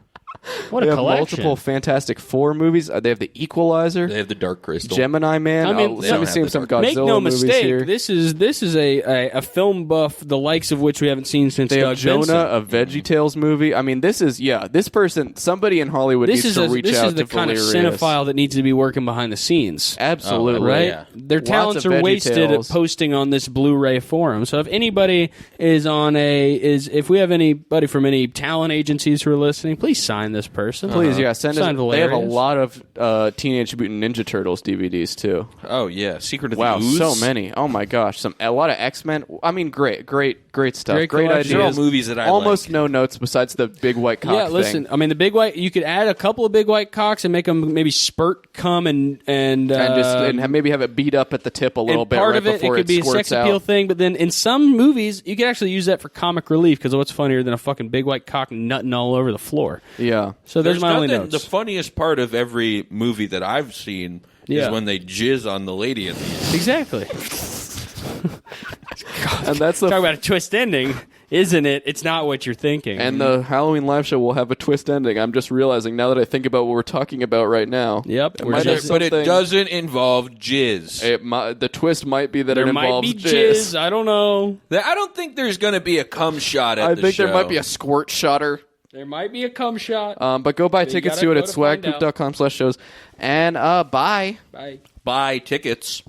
What They a have collection. multiple Fantastic Four movies. They have the Equalizer. They have the Dark Crystal. Gemini Man. I mean, let me see some Godzilla Make no movies mistake, here. this is a film buff, the likes of which we haven't seen since They have Doug Jonah, Benson. a VeggieTales movie. I mean, this is this person. Somebody in Hollywood This needs is to reach this out is the to kind of Valerius. cinephile that needs to be working behind the scenes. Absolutely, Right? yeah. Their Lots talents of are wasted at VeggieTales. posting on this Blu-ray forum. So if anybody if we have anybody from any talent agencies who are listening, please sign this person. Please, send us. Sign They have a Valerius. lot of Teenage Mutant Ninja Turtles DVDs too. Oh yeah, Secret of Wow, the Ooze. so many! Oh my gosh, a lot of X-Men. I mean, great stuff. Great Great collection. ideas. These are all movies that I almost like. no notes besides the big white cock. Yeah, listen. thing. I mean, the big white. You could add a couple of big white cocks and make them maybe spurt cum and maybe have it beat up at the tip a little and bit. part right of it before could be a squirts sex appeal out. thing. But then in some movies, you could actually use that for comic relief because what's funnier than a fucking big white cock nutting all over the floor? Yeah. So there's my only nothing- notes. The funniest part of every movie that I've seen Yeah. is when they jizz on the lady at the end. Exactly. And that's the Talk about a twist ending, isn't it? It's not what you're thinking. And the Halloween live show will have a twist ending. I'm just realizing now that I think about what we're talking about right now. Yep, It we're might have just- But it something- doesn't involve jizz. The twist might be that there it might involves be jizz. I don't know. I don't think there's going to be a cum shot at I the think show. there might be a squirt shotter. There might be a cum shot. But go buy tickets gotta to it go at to find out. swagpoop.com/shows. And bye. Bye. Buy tickets.